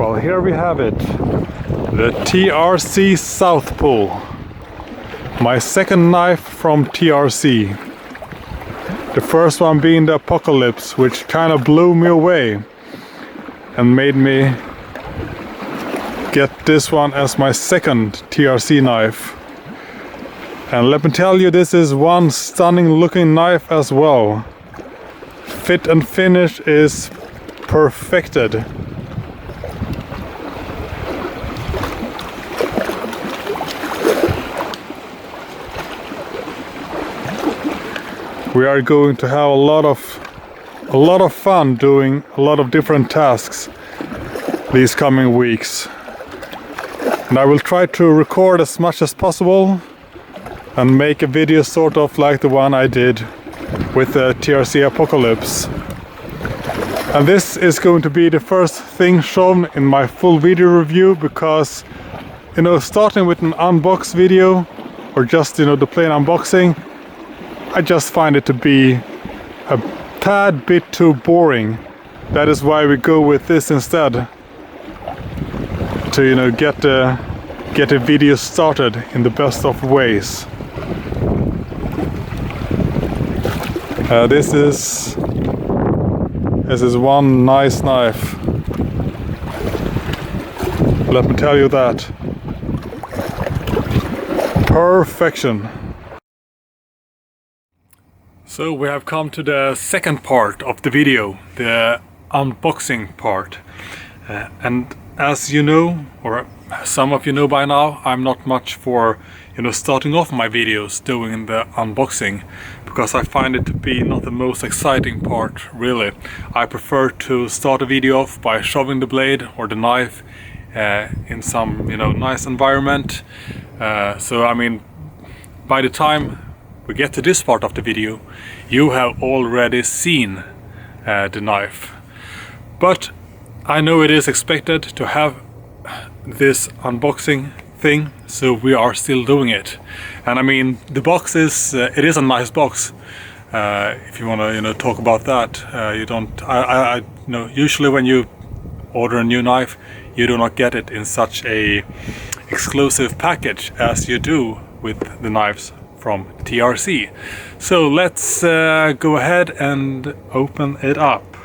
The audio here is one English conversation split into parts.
Well, here we have it, the TRC South Pole. My second knife from TRC. The first one being the Apocalypse, which kind of blew me away and made me get this one as my second TRC knife. And let me tell you, this is one stunning looking knife as well. Fit and finish is perfected. We are going to have a lot of fun doing a lot of different tasks these coming weeks. And I will try to record as much as possible and make a video sort of like the one I did with the TRC Apocalypse. And this is going to be the first thing shown in my full video review, because, you know, starting with an unbox video or just, you know, the plain unboxing, I just find it to be a tad bit too boring. That is why we go with this instead, to, you know, get a video started in the best of ways. This is one nice knife. Let me tell you that. Perfection. So we have come to the second part of the video, the unboxing part. And as you know, or some of you know by now, I'm not much for, you know, starting off my videos doing the unboxing, because I find it to be not the most exciting part, really. I prefer to start a video off by shoving the blade or the knife in some, you know, nice environment. So I mean, by the time we get to this part of the video, you have already seen the knife. But I know it is expected to have this unboxing thing, so we are still doing it. And I mean, the box is it is a nice box. If you want to, you know, talk about that, you don't. I you know, usually when you order a new knife, you do not get it in such a exclusive package as you do with the knives from TRC. So let's go ahead and open it up.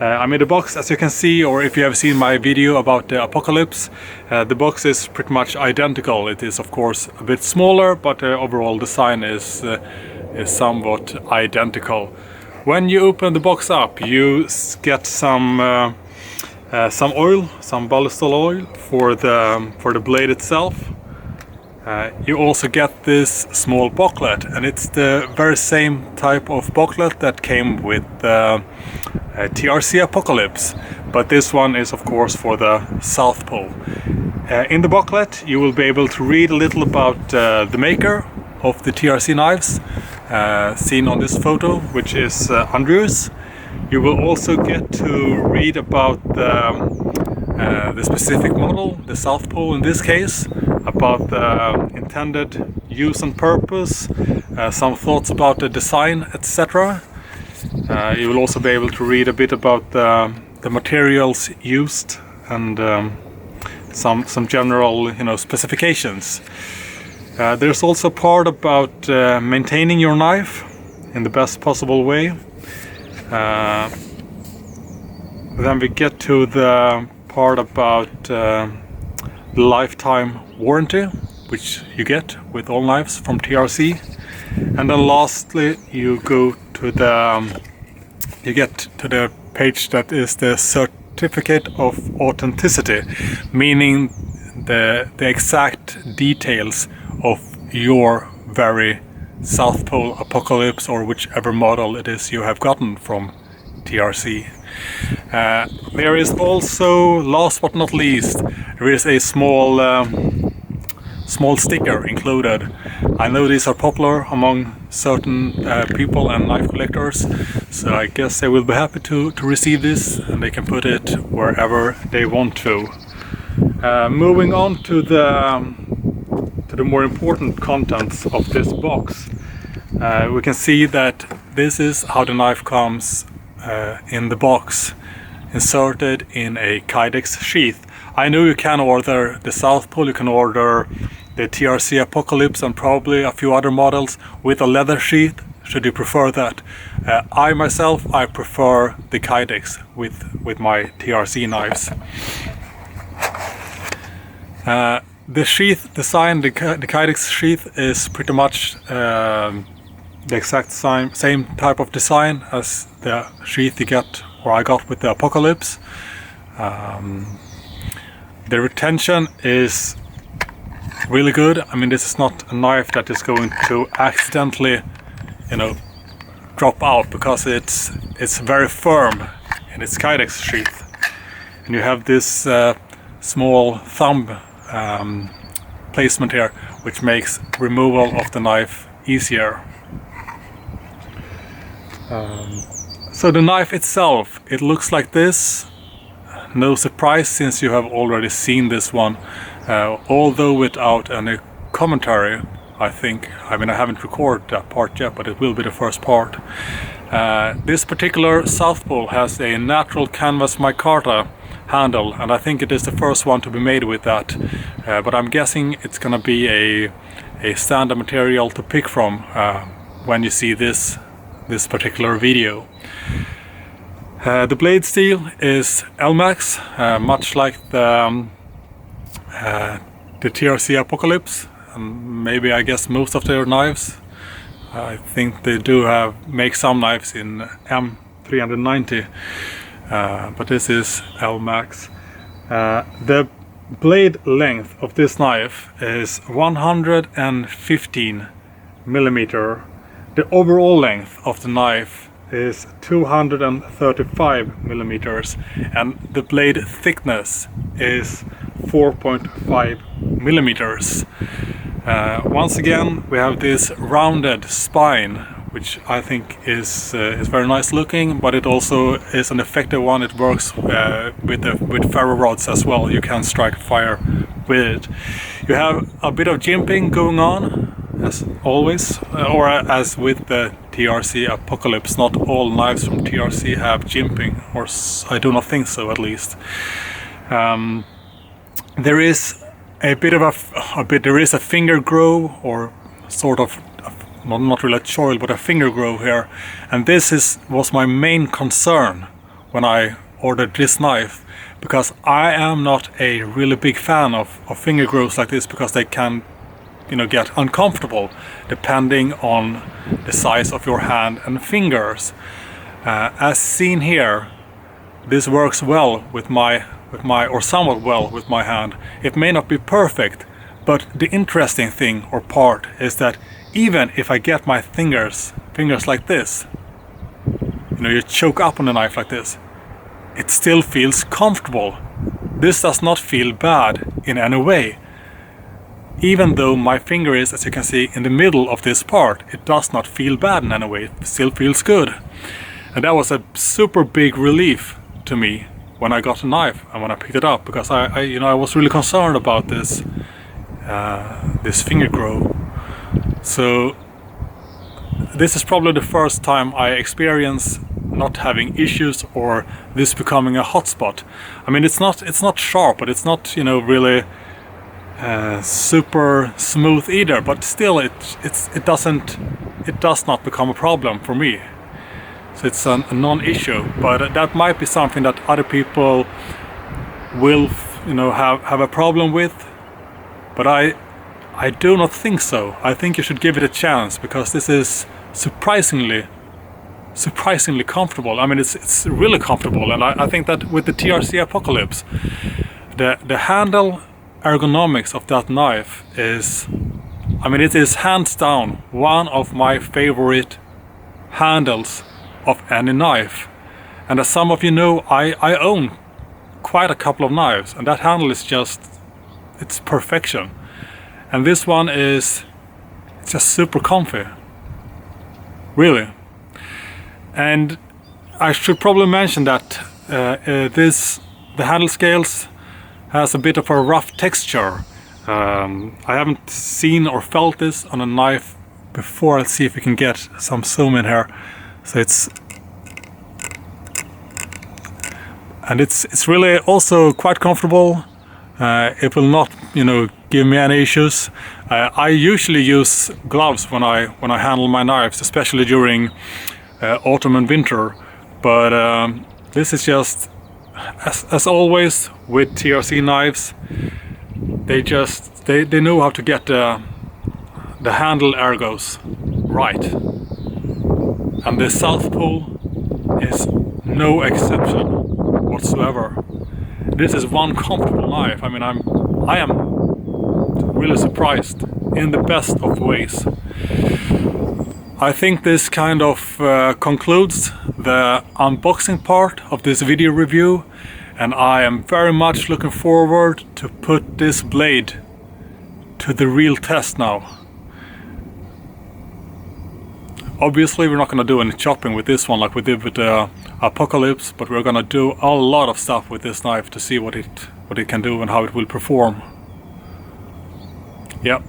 I mean, the box, as you can see, or if you have seen my video about the Apocalypse, the box is pretty much identical. It is of course a bit smaller, but the overall design is somewhat identical. When you open the box up, you get some oil, some ballistol oil for the blade itself. You also get this small booklet, and it's the very same type of booklet that came with the TRC Apocalypse, but this one is of course for the South Pole. In the booklet you will be able to read a little about the maker of the TRC knives, seen on this photo, which is Andrews. You will also get to read about the specific model, the South Pole in this case, about the intended use and purpose, some thoughts about the design, etc. You will also be able to read a bit about the materials used and some general, you know, specifications. There's also a part about maintaining your knife in the best possible way. Then we get to the part about the lifetime warranty, which you get with all knives from TRC. And then lastly you go to you get to the page that is the certificate of authenticity, meaning the exact details of your very South Pole Apocalypse, or whichever model it is you have gotten from TRC. There is also, last but not least, there is a small sticker included. I know these are popular among certain people and knife collectors, so I guess they will be happy to receive this, and they can put it wherever they want to. Moving on to the more important contents of this box, we can see that this is how the knife comes in the box, inserted in a Kydex sheath. I know you can order the South Pole, you can order the TRC Apocalypse and probably a few other models with a leather sheath, should you prefer that. I myself, I prefer the Kydex with my TRC knives. The sheath design, the Kydex sheath is pretty much the exact same type of design as the sheath you get, or I got with the Apocalypse. The retention is really good. I mean, this is not a knife that is going to accidentally, you know, drop out, because it's very firm in its Kydex sheath, and you have this small thumb placement here, which makes removal of the knife easier. So the knife itself, it looks like this. No surprise, since you have already seen this one, although without any commentary, I think. I mean, I haven't recorded that part yet, but it will be the first part. This particular South Pole has a natural canvas micarta handle, and I think it is the first one to be made with that. But I'm guessing it's gonna be a standard material to pick from when you see this particular video. The blade steel is Elmax, much like the TRC Apocalypse, and maybe, I guess, most of their knives. I think they do make some knives in M390, but this is Elmax. The blade length of this knife is 115 millimeter. The overall length of the knife is 235 millimeters, and the blade thickness is 4.5 millimeters. Once again, we have this rounded spine, which I think is very nice looking, but it also is an effective one. It works with ferro rods as well. You can strike fire with it. You have a bit of jimping going on, as always, or as with the TRC Apocalypse. Not all knives from TRC have jimping, or I do not think so, at least. There is a bit of there is a finger groove, or sort of, not really a choil, but a finger groove here, and this was my main concern when I ordered this knife, because I am not a really big fan of finger grooves like this, because they can, you know, get uncomfortable depending on the size of your hand and fingers. As seen here, this works well with my, or somewhat well with my hand. It may not be perfect, but the interesting thing or part is that even if I get my fingers like this, you know, you choke up on a knife like this, it still feels comfortable. This does not feel bad in any way. Even though my finger is, as you can see, in the middle of this part, it does not feel bad in any way. It still feels good. And that was a super big relief to me when I got the knife and when I picked it up, because I was really concerned about this finger groove. So this is probably the first time I experience not having issues or this becoming a hotspot. I mean, it's not sharp, but it's not, you know, really super smooth either. But still, it does not become a problem for me. So it's a non-issue. But that might be something that other people will, you know, have a problem with. But I do not think so. I think you should give it a chance, because this is surprisingly comfortable. I mean, it's really comfortable, and I think that with the TRC Apocalypse, the handle ergonomics of that knife is, I mean, it is hands down one of my favorite handles of any knife. And as some of you know, I own quite a couple of knives, and that handle is just, it's perfection. And this one it's just super comfy, really. And I should probably mention that the handle scales has a bit of a rough texture. I haven't seen or felt this on a knife before. Let's see if we can get some zoom in here. So it's really also quite comfortable. It will not, give me any issues. I usually use gloves when I handle my knives, especially during autumn and winter. But this is just, as always with TRC knives, they know how to get the handle ergos right, and the South Pole is no exception whatsoever. This is one comfortable knife. I mean, I am really surprised in the best of ways. I think this kind of concludes the unboxing part of this video review, and I am very much looking forward to put this blade to the real test now. Obviously we're not going to do any chopping with this one like we did with the Apocalypse, but we're going to do a lot of stuff with this knife to see what it can do and how it will perform. Yep.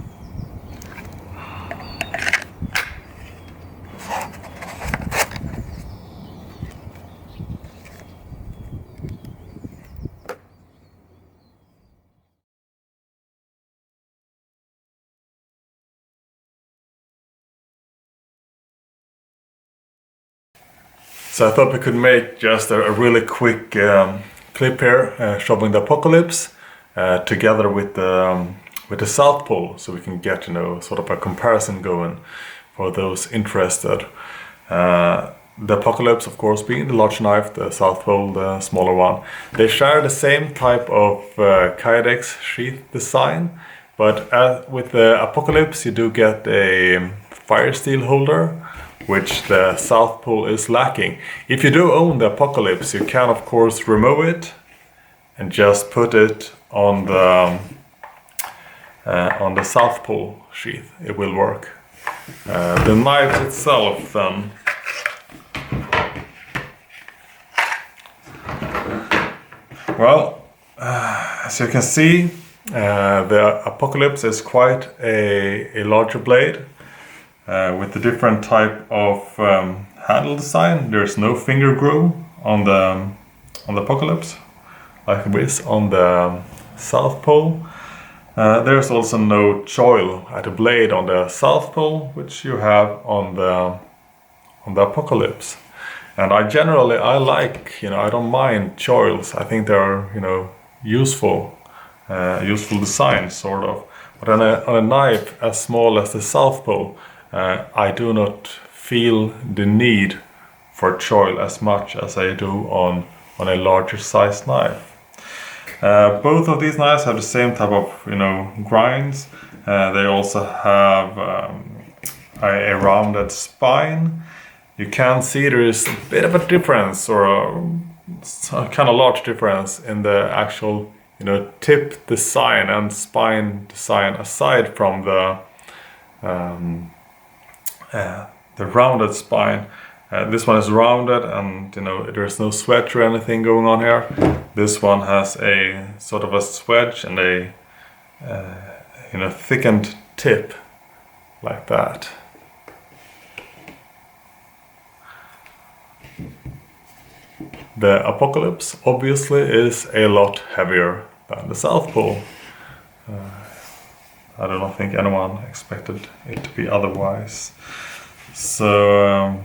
So I thought we could make just a really quick clip here showing the Apocalypse together with the South Pole, so we can get sort of a comparison going for those interested. The Apocalypse, of course, being the large knife, the South Pole the smaller one. They share the same type of Kydex sheath design, but with the Apocalypse you do get a fire steel holder, which the South Pole is lacking. If you do own the Apocalypse, you can of course remove it and just put it on the South Pole sheath. It will work. The knife itself then, well, as you can see, the Apocalypse is quite a larger blade. With the different type of handle design. There's no finger groove on the Apocalypse like this on the South Pole. There's also no choil at the blade on the South Pole, which you have on the Apocalypse. And I like, I don't mind choils. I think they're useful design sort of. But on a knife as small as the South Pole, I do not feel the need for choil as much as I do on a larger size knife. Both of these knives have the same type of grinds. They also have a rounded spine. You can see there is a bit of a difference, or a kind of large difference in the actual tip design and spine design, aside from the rounded spine. This one is rounded, and there's no swedge or anything going on here. This one has a sort of a swedge and a thickened tip like that. The Apocalypse obviously is a lot heavier than the South Pole. I don't think anyone expected it to be otherwise. So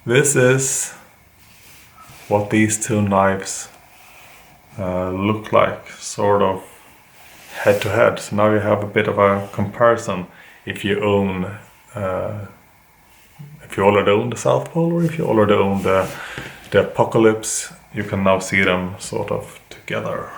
this is what these two knives look like, sort of head to head. So now you have a bit of a comparison if you own, if you already own the South Pole, or if you already own the Apocalypse. You can now see them sort of together.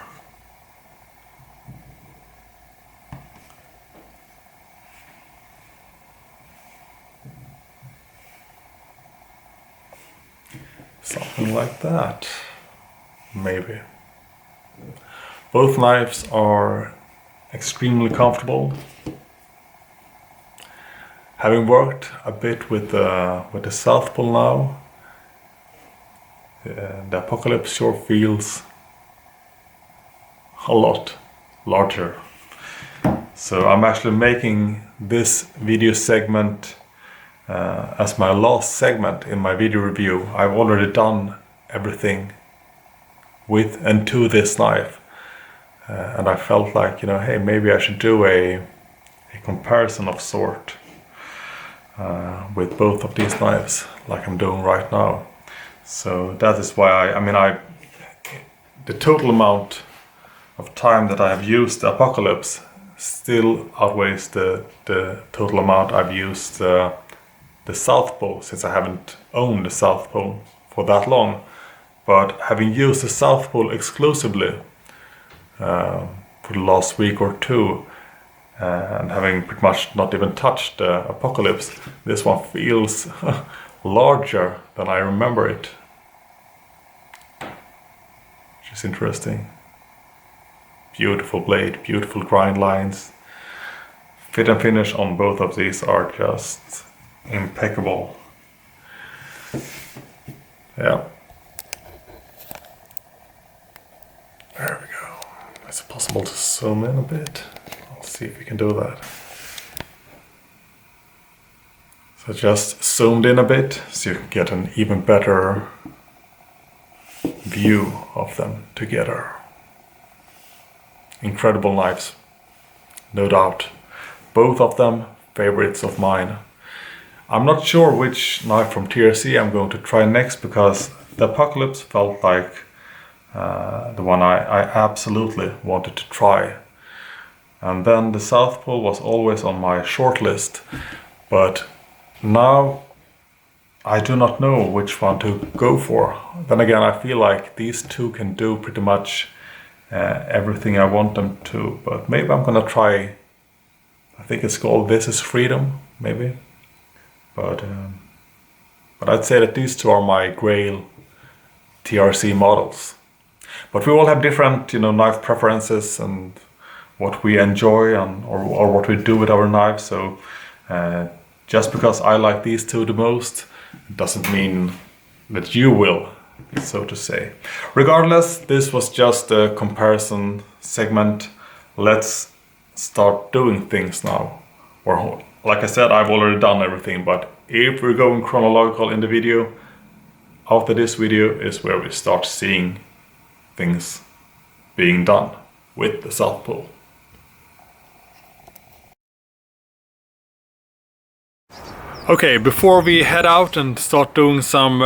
Something like that, maybe. Both knives are extremely comfortable. Having worked a bit with the South Pole now, the Apocalypse sure feels a lot larger. So I'm actually making this video segment as my last segment in my video review. I've already done everything with and to this knife. and I felt like, hey, maybe I should do a comparison of sort with both of these knives, like I'm doing right now. So that is why the total amount of time that I have used the Apocalypse still outweighs the total amount I've used the South Pole, since I haven't owned the South Pole for that long. But having used the South Pole exclusively for the last week or two, and having pretty much not even touched the Apocalypse, this one feels larger than I remember it. Which is interesting. Beautiful blade, beautiful grind lines. Fit and finish on both of these are just impeccable. Yeah. There we go. Is it possible to zoom in a bit? I'll see if we can do that. So just zoomed in a bit so you can get an even better view of them together. Incredible knives, no doubt. Both of them favorites of mine. I'm not sure which knife from TRC I'm going to try next, because the Apocalypse felt like the one I absolutely wanted to try. And then the South Pole was always on my short list, but now I do not know which one to go for. Then again, I feel like these two can do pretty much everything I want them to, but maybe I'm gonna try, I think it's called This Is Freedom, maybe. But I'd say that these two are my grail TRC models. But we all have different, knife preferences and what we enjoy or what we do with our knives. So just because I like these two the most, doesn't mean that you will, so to say. Regardless, this was just a comparison segment. Let's start doing things now. Or like I said, I've already done everything, but if we're going chronological in the video, after this video is where we start seeing things being done with the South Pole. Okay, before we head out and start doing some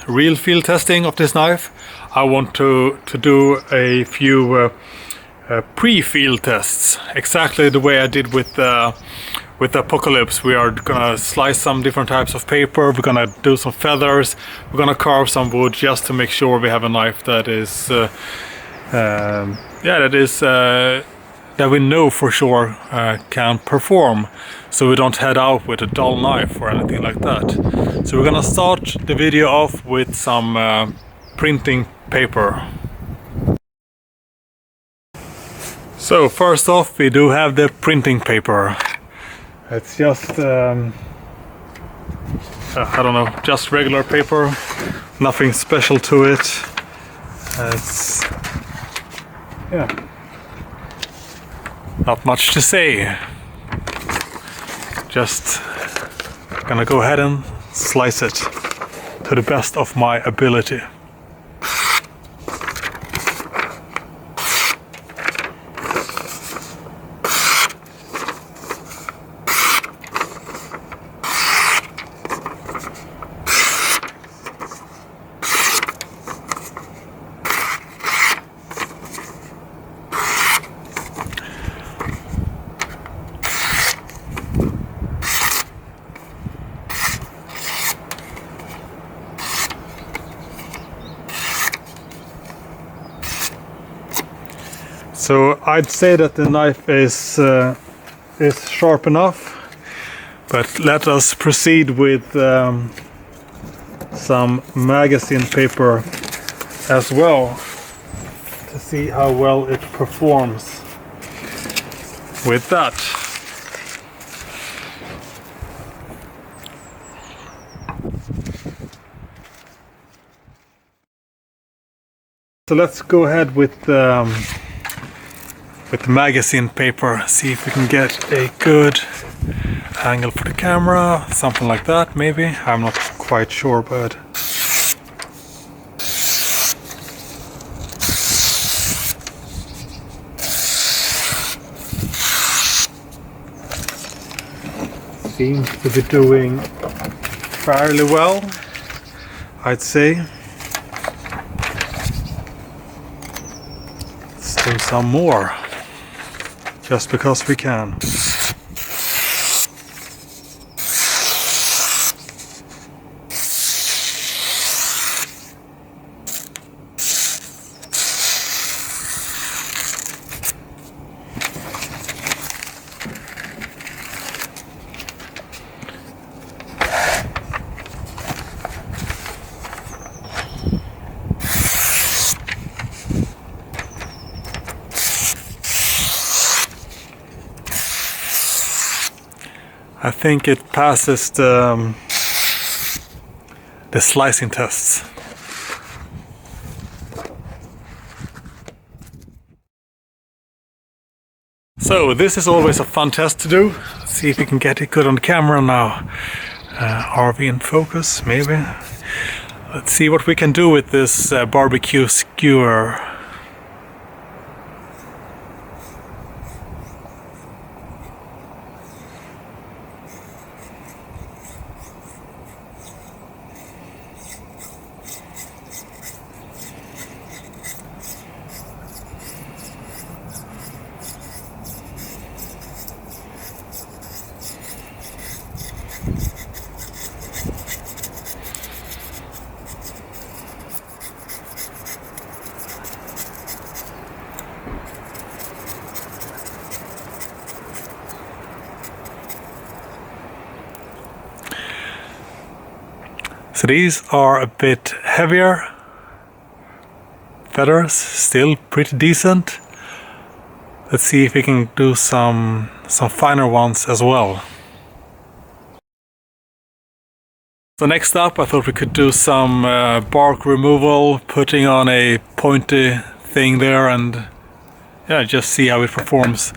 real field testing of this knife, I want to do a few pre-field tests, exactly the way I did with the Apocalypse. We are gonna slice some different types of paper, we're gonna do some feathers, we're gonna carve some wood, just to make sure we have a knife that is that we know for sure can perform, so we don't head out with a dull knife or anything like that. So we're gonna start the video off with some printing paper. So first off, we do have the printing paper. It's just I don't know, just regular paper, nothing special to it. It's not much to say. Just gonna go ahead and slice it to the best of my ability. So I'd say that the knife is sharp enough, but let us proceed with some magazine paper as well to see how well it performs with that. So let's go ahead with the magazine paper, see if we can get a good angle for the camera, something like that maybe, I'm not quite sure, but seems to be doing fairly well, I'd say. Let's do some more, just because we can. I think it passes the slicing tests. So this is always a fun test to do. Let's see if we can get it good on the camera now. RV in focus, maybe. Let's see what we can do with this BBQ-SKEWER. So these are a bit heavier feathers, still pretty decent. Let's see if we can do some finer ones as well. So next up, I thought we could do some bark removal, putting on a pointy thing there, and yeah, just see how it performs.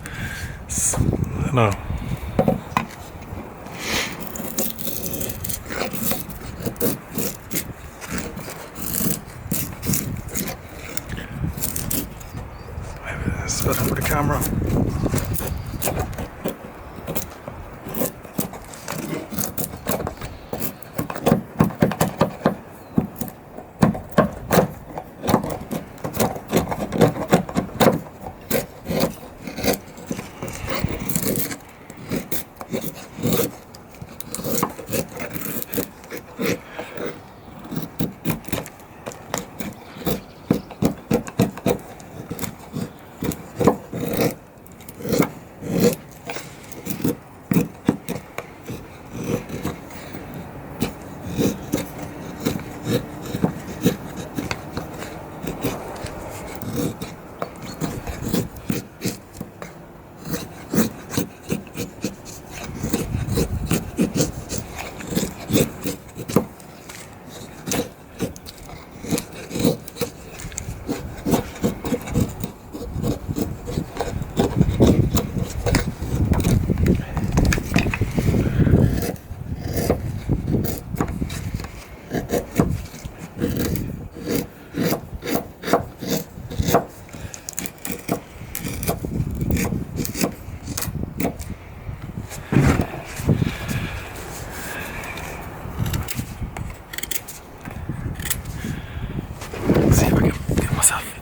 I don't know. Set up the camera.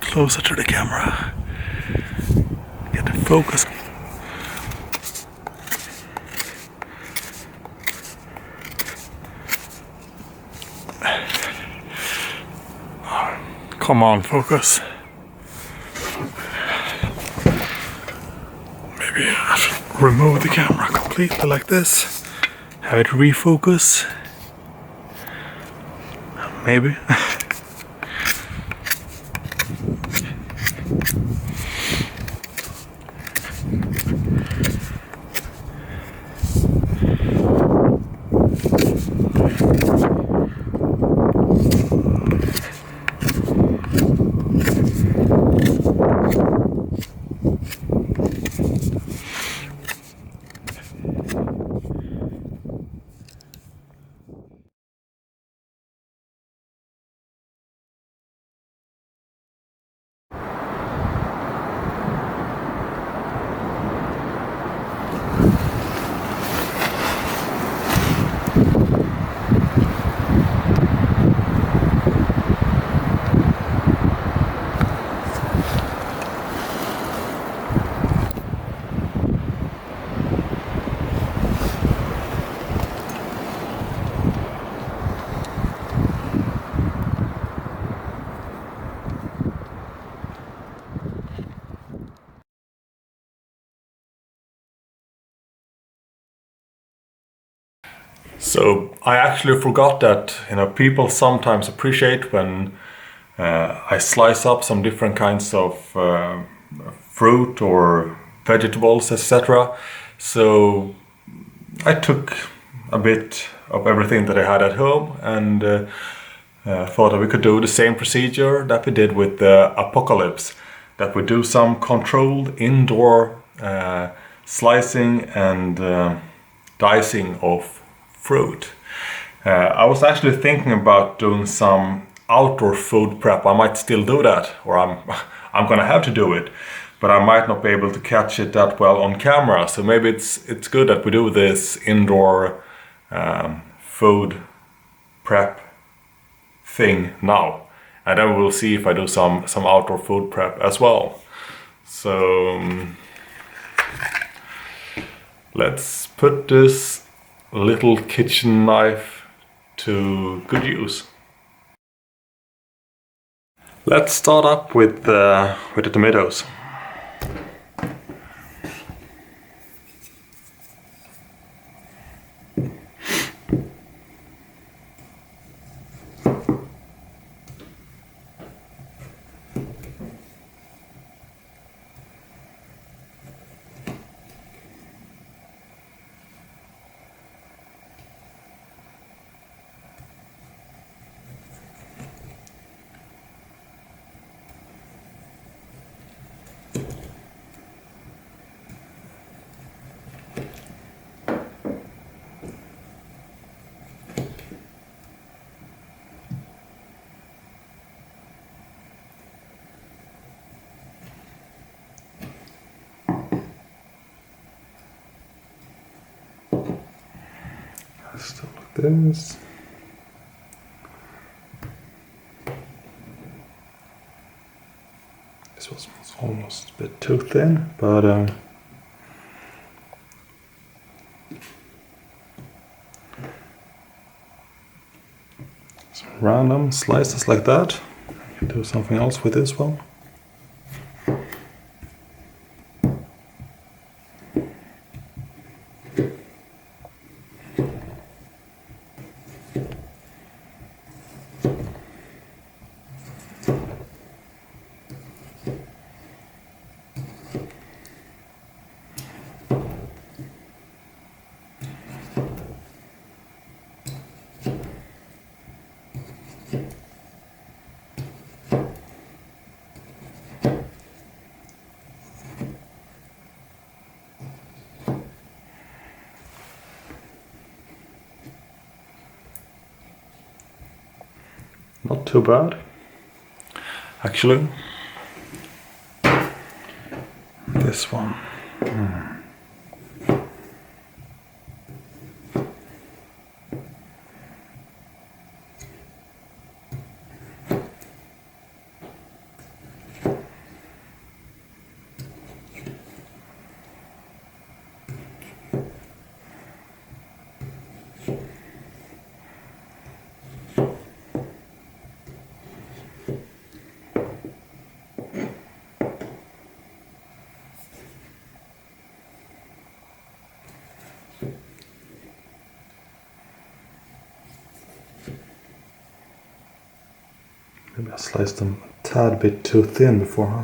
Closer to the camera, get the focus. Come on, focus. Maybe I should remove the camera completely like this, have it refocus. Maybe. So I actually forgot that, you know, people sometimes appreciate when I slice up some different kinds of fruit or vegetables, etc. So I took a bit of everything that I had at home and thought that we could do the same procedure that we did with the apocalypse, that we do some controlled indoor slicing and dicing of fruit. I was actually thinking about doing some outdoor food prep. I might still do that, or I'm gonna have to do it, but I might not be able to catch it that well on camera. So maybe it's good that we do this indoor food prep thing now, and then we'll see if I do some outdoor food prep as well. So let's put this little kitchen knife to good use. Let's start up with the tomatoes. Stuff like this. This was almost a bit too thin, but some random slices like that. I can do something else with this one. Not too bad, actually. This one. Maybe I sliced them a tad bit too thin before, huh?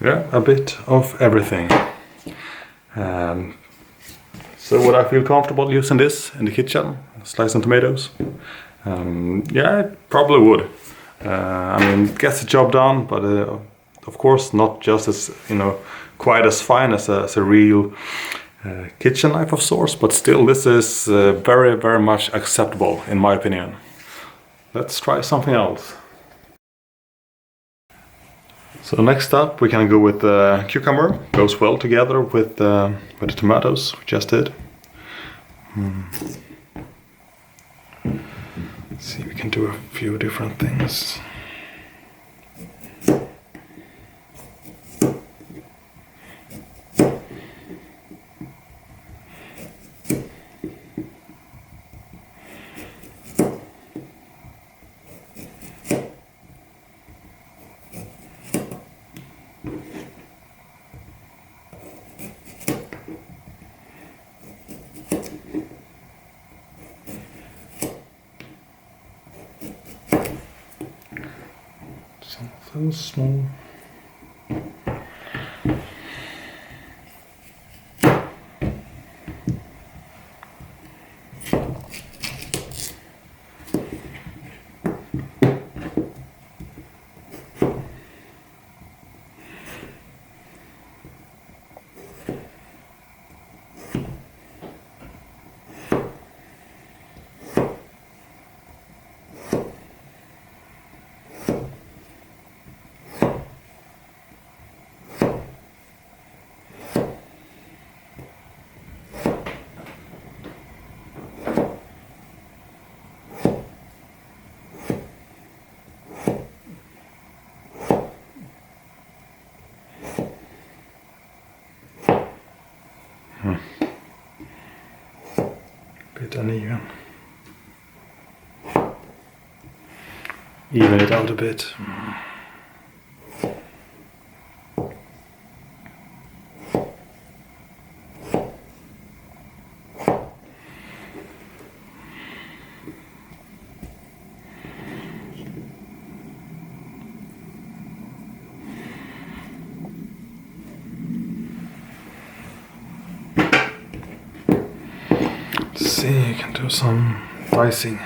Yeah, a bit of everything. So would I feel comfortable using this in the kitchen, slicing tomatoes? Yeah, I probably would. I mean, it gets the job done, but of course not just as, quite as fine as a real kitchen knife of sorts, but still this is very, very much acceptable in my opinion. Let's try something else. So next up we can go with the cucumber. Goes well together with the tomatoes we just did. Let's see, we can do a few different things. Some of those small. Bit uneven. Even it out a bit. Let's see, you can do some dicing.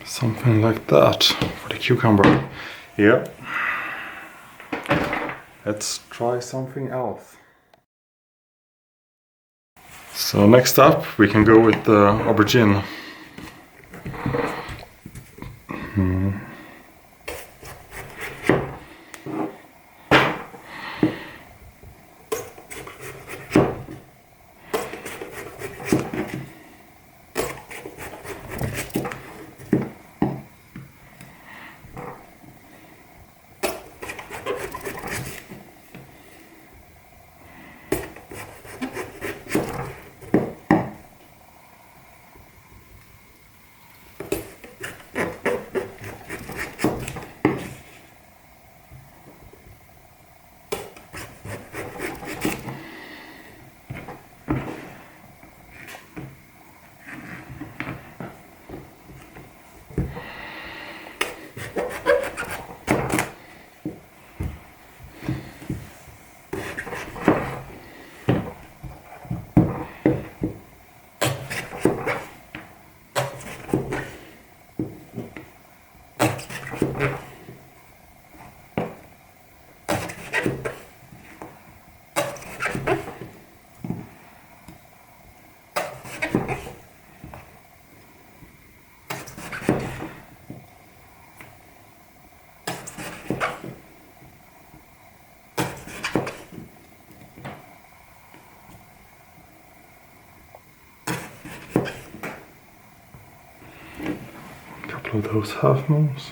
Something like that for the cucumber. Yeah. Let's try something else. So next up we can go with the aubergine. Of those half moons.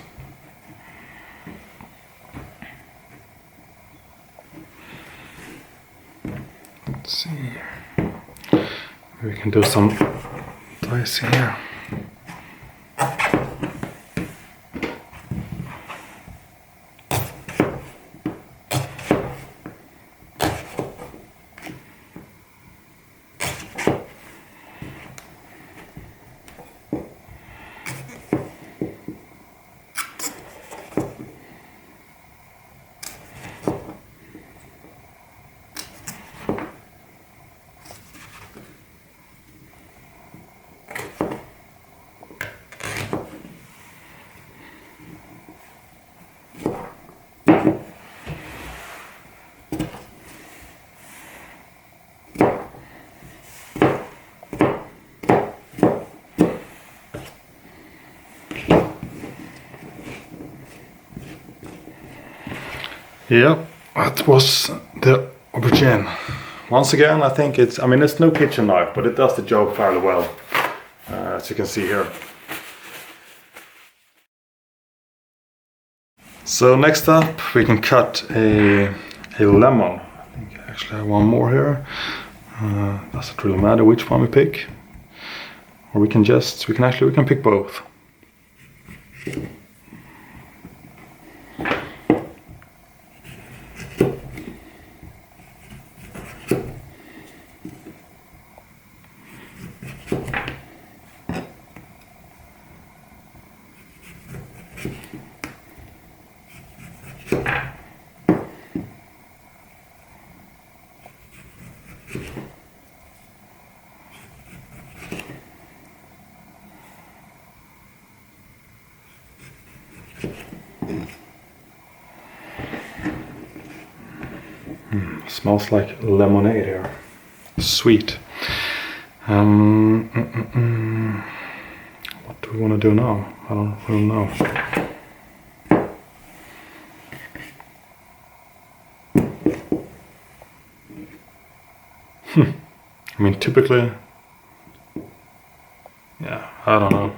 Let's see. We can do some dicing here. Yep, that was the aubergine. Once again, I think it's no kitchen knife, but it does the job fairly well, as you can see here. So next up, we can cut a lemon. I think I actually have one more here. Doesn't really matter which one we pick, or we can pick both. Smells like lemonade here. Sweet. What do we want to do now? I don't really know. I mean, typically, yeah, I don't know.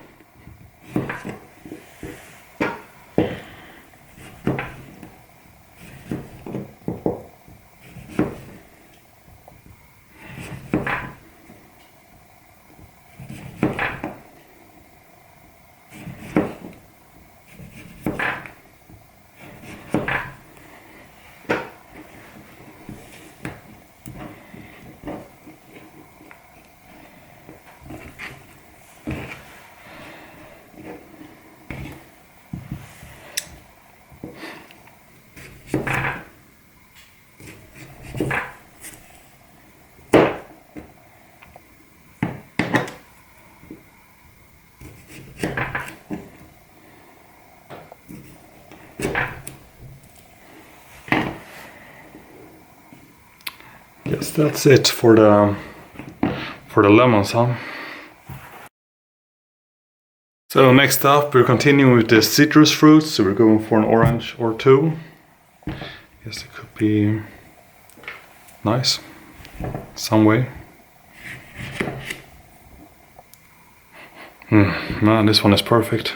Yes, that's it for the lemons, huh? So next up, we're continuing with the citrus fruits. So we're going for an orange or two. Guess it could be nice, some way. Man, this one is perfect.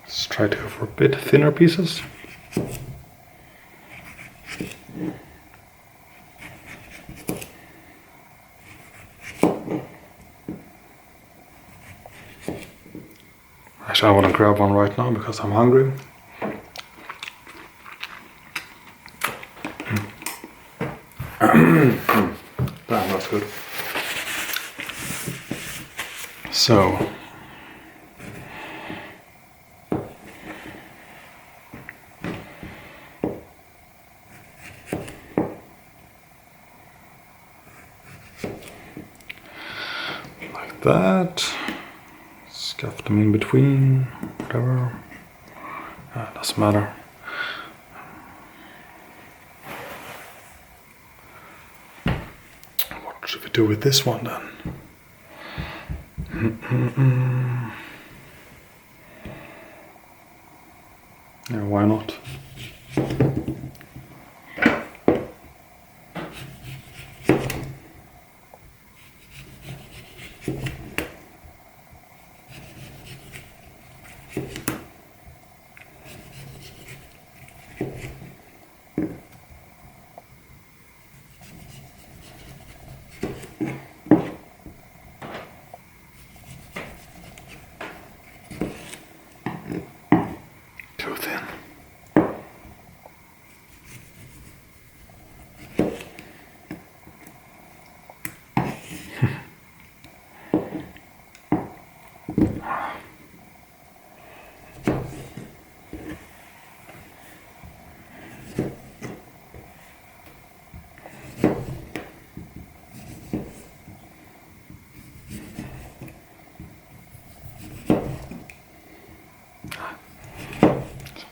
Let's try to go for a bit thinner pieces. Actually, I want to grab one right now because I'm hungry. Damn, that's good. So, like that. Scuff them in between, whatever. Doesn't matter. What should we do with this one then? Yeah, why not?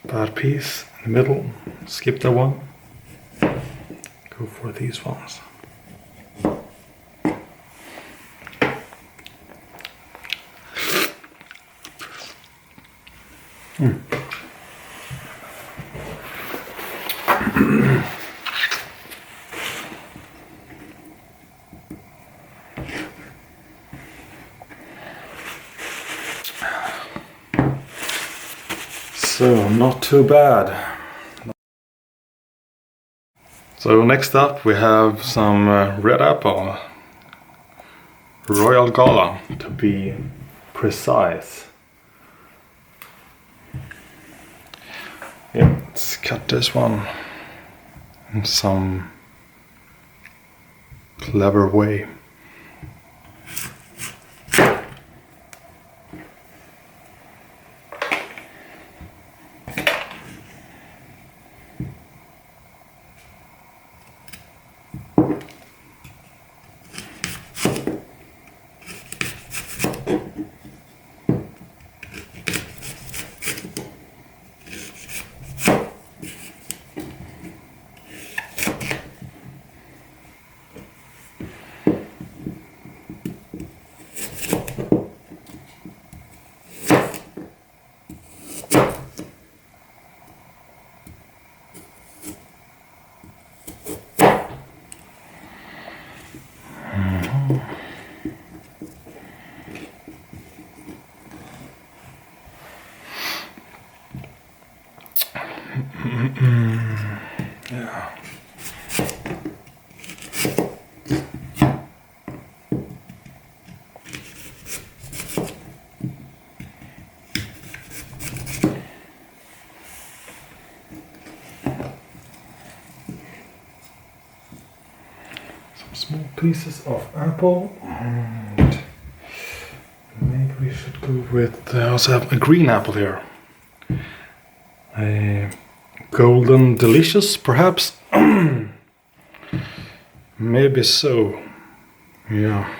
bad piece in the middle. Skip that one. Go for these ones. So, not too bad. So next up we have some red apple. Royal Gala, to be precise. Yeah, let's cut this one in some clever way. Yeah. Some small pieces of apple, and maybe we should go with. I also have a green apple here. A golden delicious, perhaps. Maybe so. Yeah.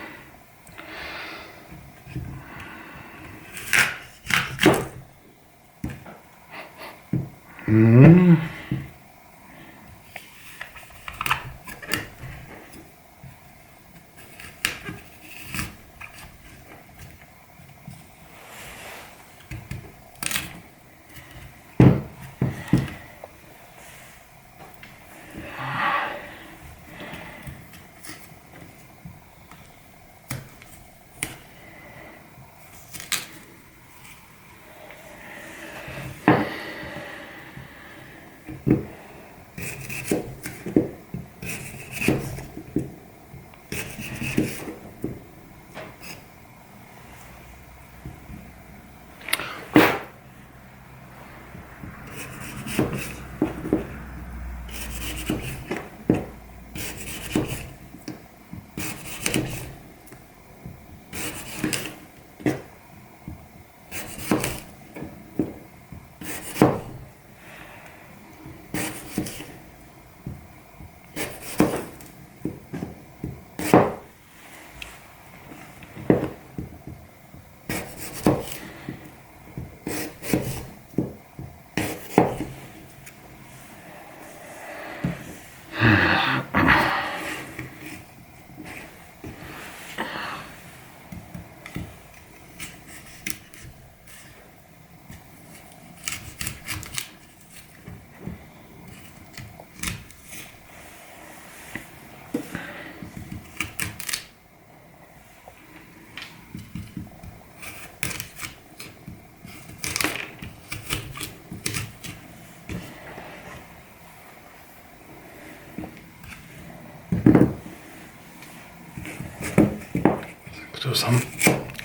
Do some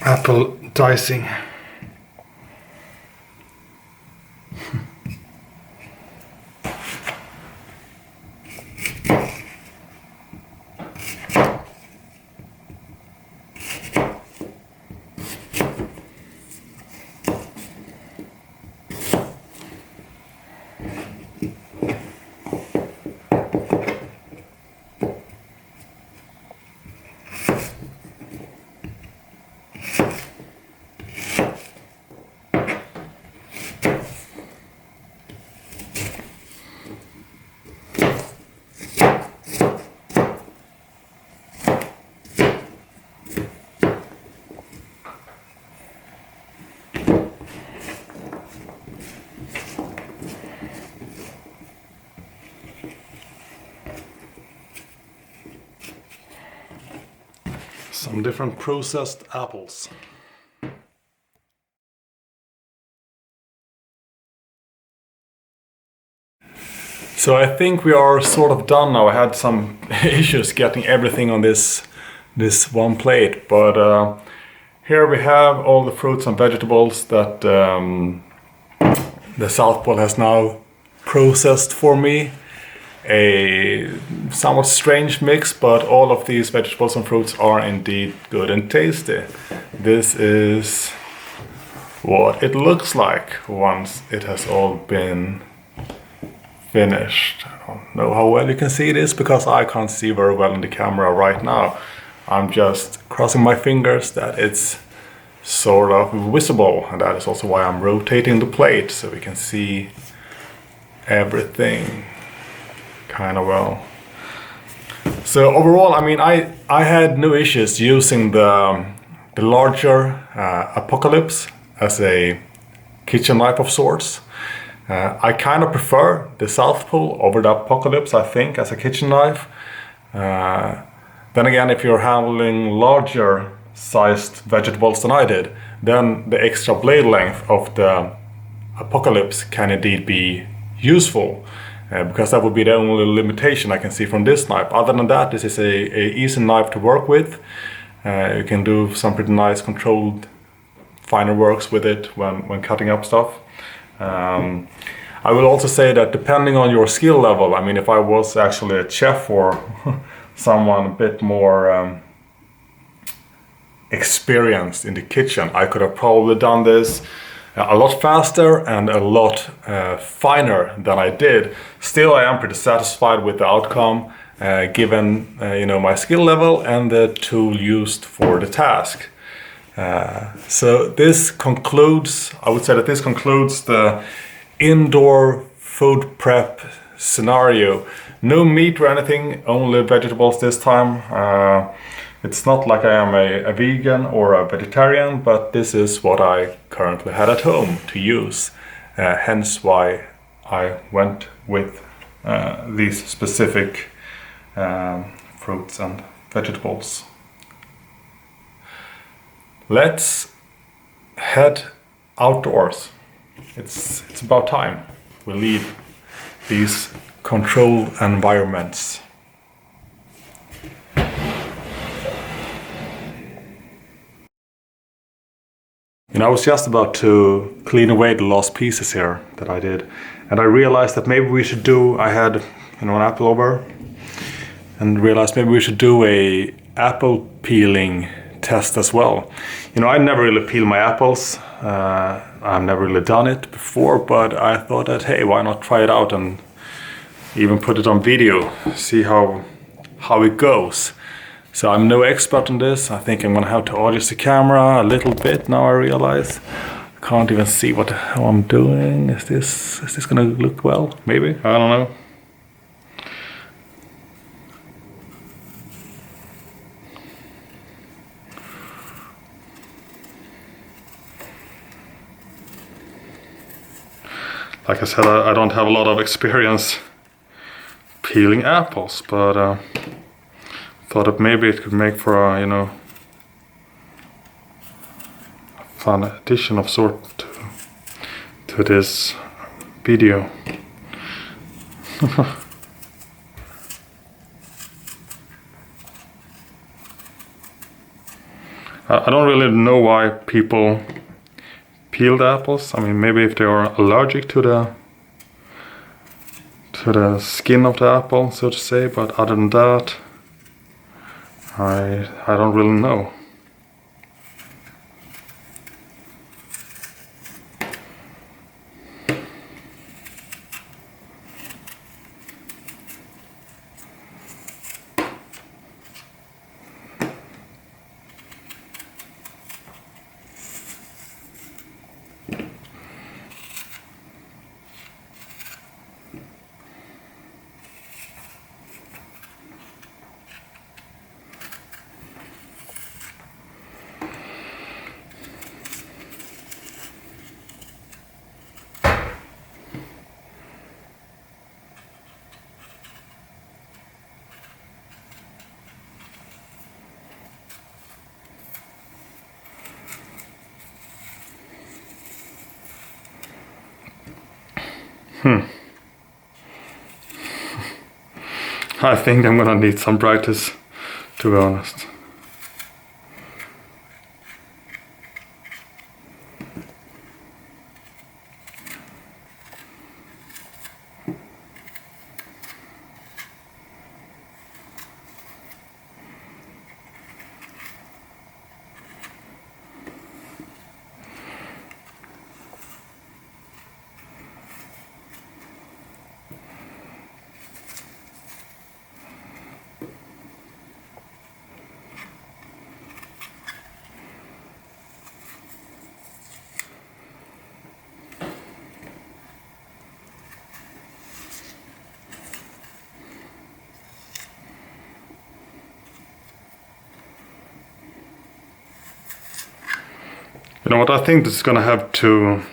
apple dicing. Some different processed apples. So I think we are sort of done now. I had some issues getting everything on this one plate, but here we have all the fruits and vegetables that the South Pole has now processed for me. A somewhat strange mix, but all of these vegetables and fruits are indeed good and tasty. This is what it looks like once it has all been finished. I don't know how well you can see this because I can't see very well in the camera right now. I'm just crossing my fingers that it's sort of visible, and that is also why I'm rotating the plate so we can see everything kind of well. So overall, I mean, I had no issues using the larger Apocalypse as a kitchen knife of sorts. I kind of prefer the South Pole over the Apocalypse, I think, as a kitchen knife. Then again, if you're handling larger sized vegetables than I did, then the extra blade length of the Apocalypse can indeed be useful. Because that would be the only limitation I can see from this knife. Other than that, this is a easy knife to work with. You can do some pretty nice controlled finer works with it when cutting up stuff. I will also say that depending on your skill level, I mean, if I was actually a chef or someone a bit more experienced in the kitchen, I could have probably done this a lot faster and a lot finer than I did. Still, I am pretty satisfied with the outcome, given you know, my skill level and the tool used for the task. So this concludes, I would say that this concludes the indoor food prep scenario. No meat or anything, only vegetables this time. It's not like I am a vegan or a vegetarian, but this is what I currently had at home to use. Hence why I went with these specific fruits and vegetables. Let's head outdoors. It's about time we leave these controlled environments. You know, I was just about to clean away the last pieces here that I did, and I realized that maybe we should do, I had, you know, an apple over, and realized maybe we should do a apple peeling test as well. You know, I never really peel my apples. I've never really done it before, but I thought that, hey, why not try it out and even put it on video, see how it goes. So I'm no expert on this. I think I'm gonna have to adjust the camera a little bit now. I realize I can't even see how I'm doing. Is this gonna look well? Maybe, I don't know. Like I said, I don't have a lot of experience peeling apples, but thought that maybe it could make for a, you know, fun addition of sort to this video. I don't really know why people peel the apples. I mean, maybe if they are allergic to the skin of the apple, so to say, but other than that, I don't really know. I think I'm gonna need some practice, to be honest. You know what, I think this is gonna have to...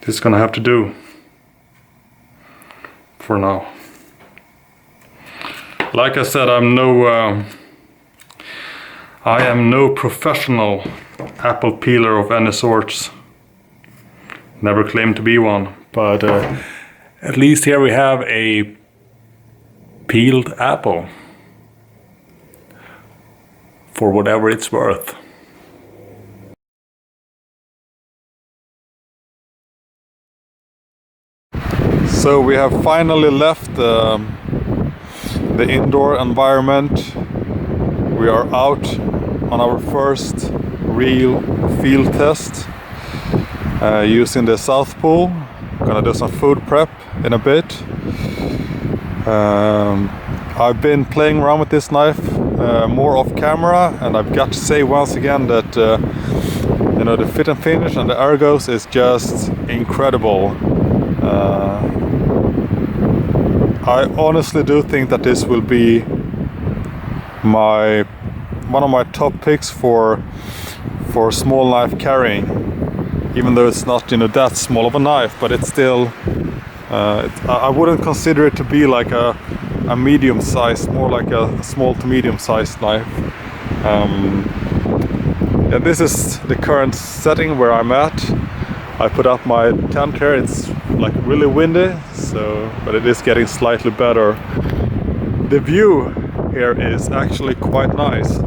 This is gonna have to do for now. Like I said, I am no professional apple peeler of any sorts. Never claimed to be one, but at least here we have a peeled apple. For whatever it's worth. So we have finally left the indoor environment. We are out on our first real field test using the South Pole. Gonna do some food prep in a bit. I've been playing around with this knife more off camera, and I've got to say once again that you know, the fit and finish and the ergos is just incredible. I honestly do think that this will be one of my top picks for small knife carrying, even though it's not, you know, that small of a knife, but it's still I wouldn't consider it to be like a medium sized, more like a small to medium sized knife. Yeah, this is the current setting where I'm at. I put up my tent here. It's like really windy, so, but it is getting slightly better. The view here is actually quite nice.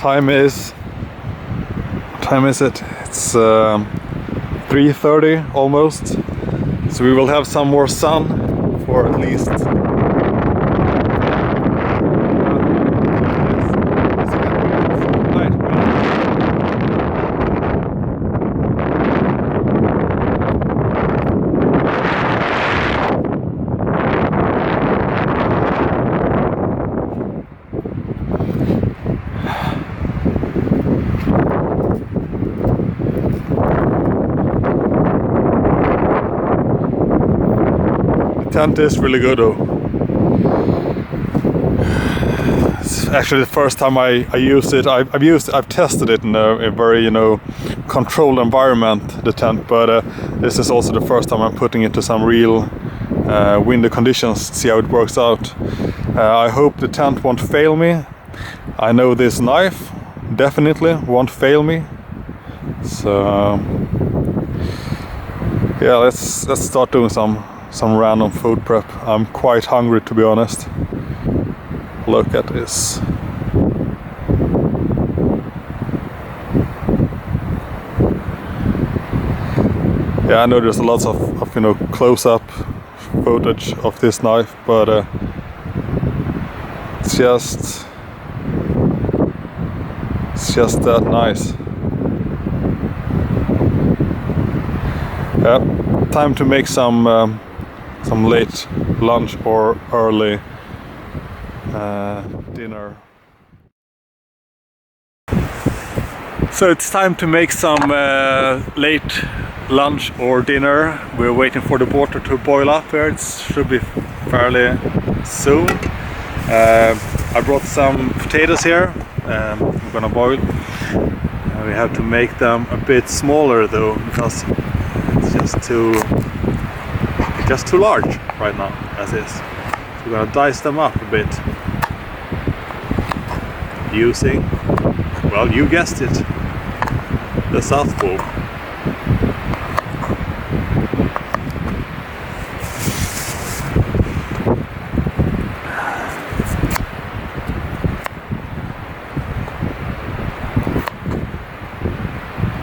Time is, what time is it? It's 3:30 almost. So we will have some more sun for at least tent is really good though. It's actually the first time I use it. I've tested it in a very, you know, controlled environment, the tent, but this is also the first time I'm putting it to some real windy conditions, see how it works out. I hope the tent won't fail me. I know this knife definitely won't fail me. So yeah, let's start doing some random food prep. I'm quite hungry, to be honest. Look at this. Yeah, I know there's lots of you know, close-up footage of this knife, but it's just that nice. Yeah, time to make some late lunch or early dinner. So it's time to make some late lunch or dinner. We're waiting for the water to boil up here. It should be fairly soon. I brought some potatoes here. I'm gonna boil. We have to make them a bit smaller though, because it's just too large right now as is. So we're gonna dice them up a bit using, well, you guessed it, the South Pole.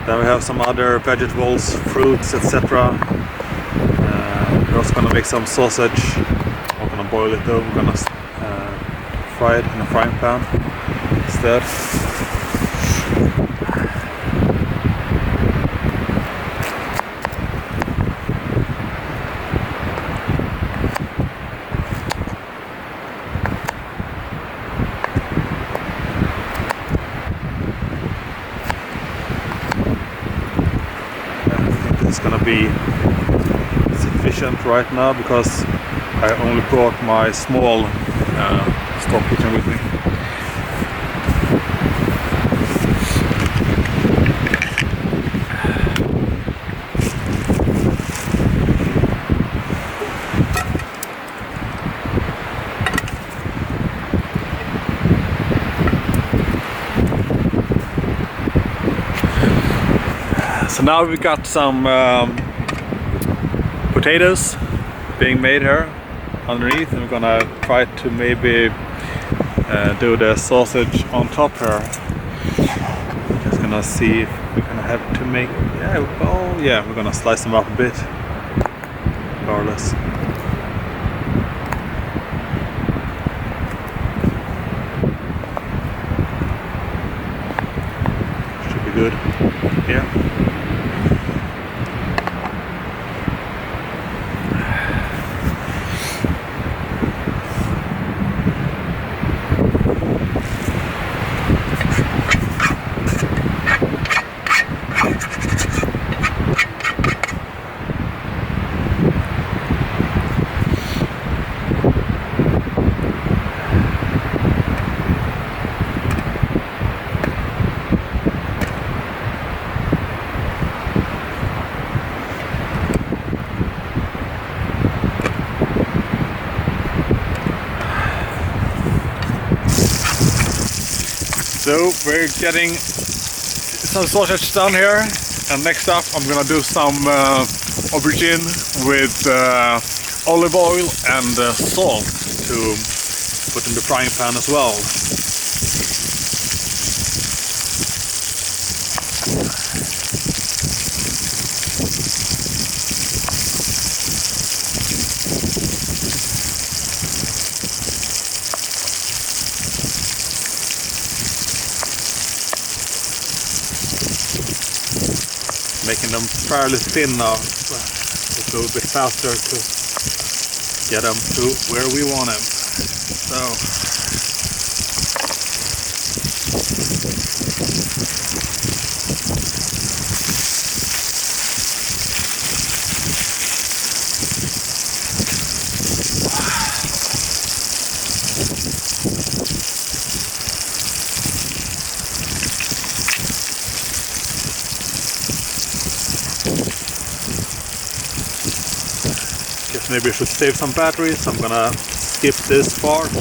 Then we have some other vegetables, fruits, etc. We're also gonna make some sausage. We're not gonna boil it though, we're gonna fry it in a frying pan instead. It's gonna be sufficient right now because I only brought my small stock kitchen with me. So now we got some potatoes being made here underneath, and we're gonna try to maybe do the sausage on top here. Just gonna see if we're gonna have to make, we're gonna slice them up a bit regardless. Should be good. Yeah. So we're getting some sausage done here, and next up I'm gonna do some aubergine with olive oil and salt to put in the frying pan as well. Making them fairly thin now, it's a little bit faster to get them to where we want them. So guess maybe I should save some batteries. I'm gonna skip this part.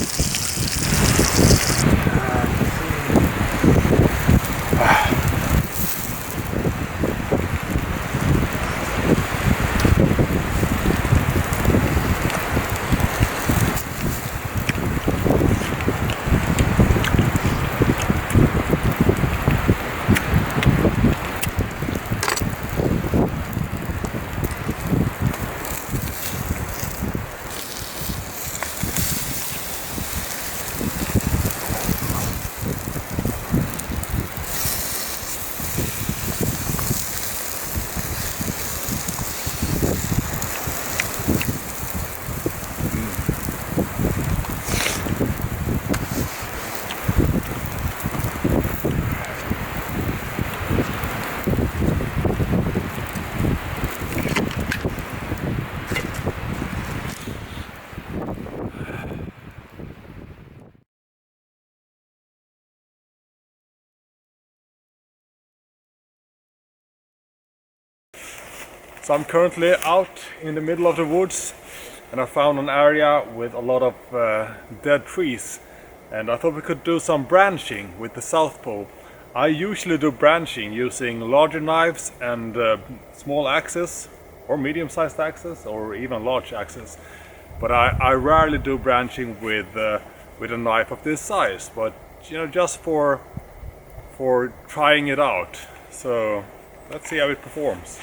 So I'm currently out in the middle of the woods and I found an area with a lot of dead trees, and I thought we could do some branching with the South Pole. I usually do branching using larger knives and small axes, or medium-sized axes, or even large axes. But I rarely do branching with a knife of this size. But you know, just for trying it out. So let's see how it performs.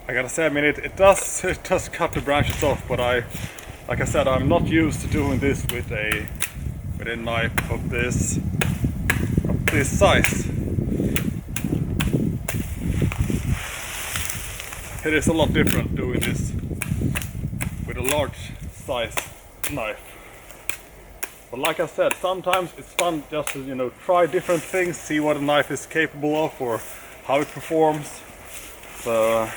I gotta say, I mean, it does cut the branches off, but like I said, I'm not used to doing this with a knife of this size. It is a lot different doing this with a large size knife. But like I said, sometimes it's fun just to, you know, try different things, see what a knife is capable of or how it performs. So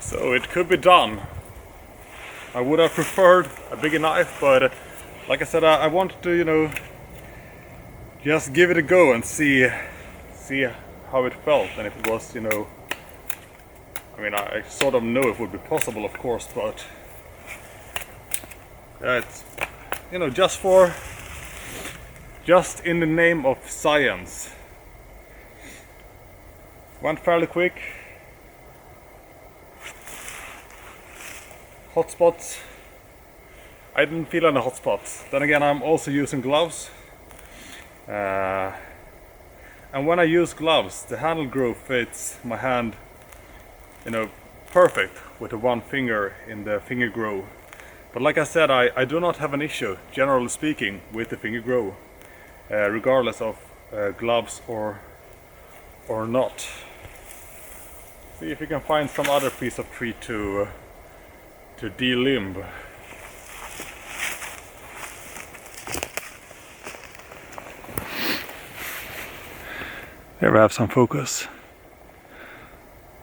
So it could be done. I would have preferred a bigger knife, but like I said, I wanted to, you know, just give it a go and see how it felt, and if it was, you know, I mean, I sort of know it would be possible, of course, but it's, you know, just in the name of science. Went fairly quick. Hot spots, I didn't feel any hot spots. Then again, I'm also using gloves, and when I use gloves, the handle groove fits my hand, you know, perfect with the one finger in the finger groove. But like I said, I do not have an issue, generally speaking, with the finger groove, regardless of gloves or not. See if you can find some other piece of tree to delimb. There we have some focus.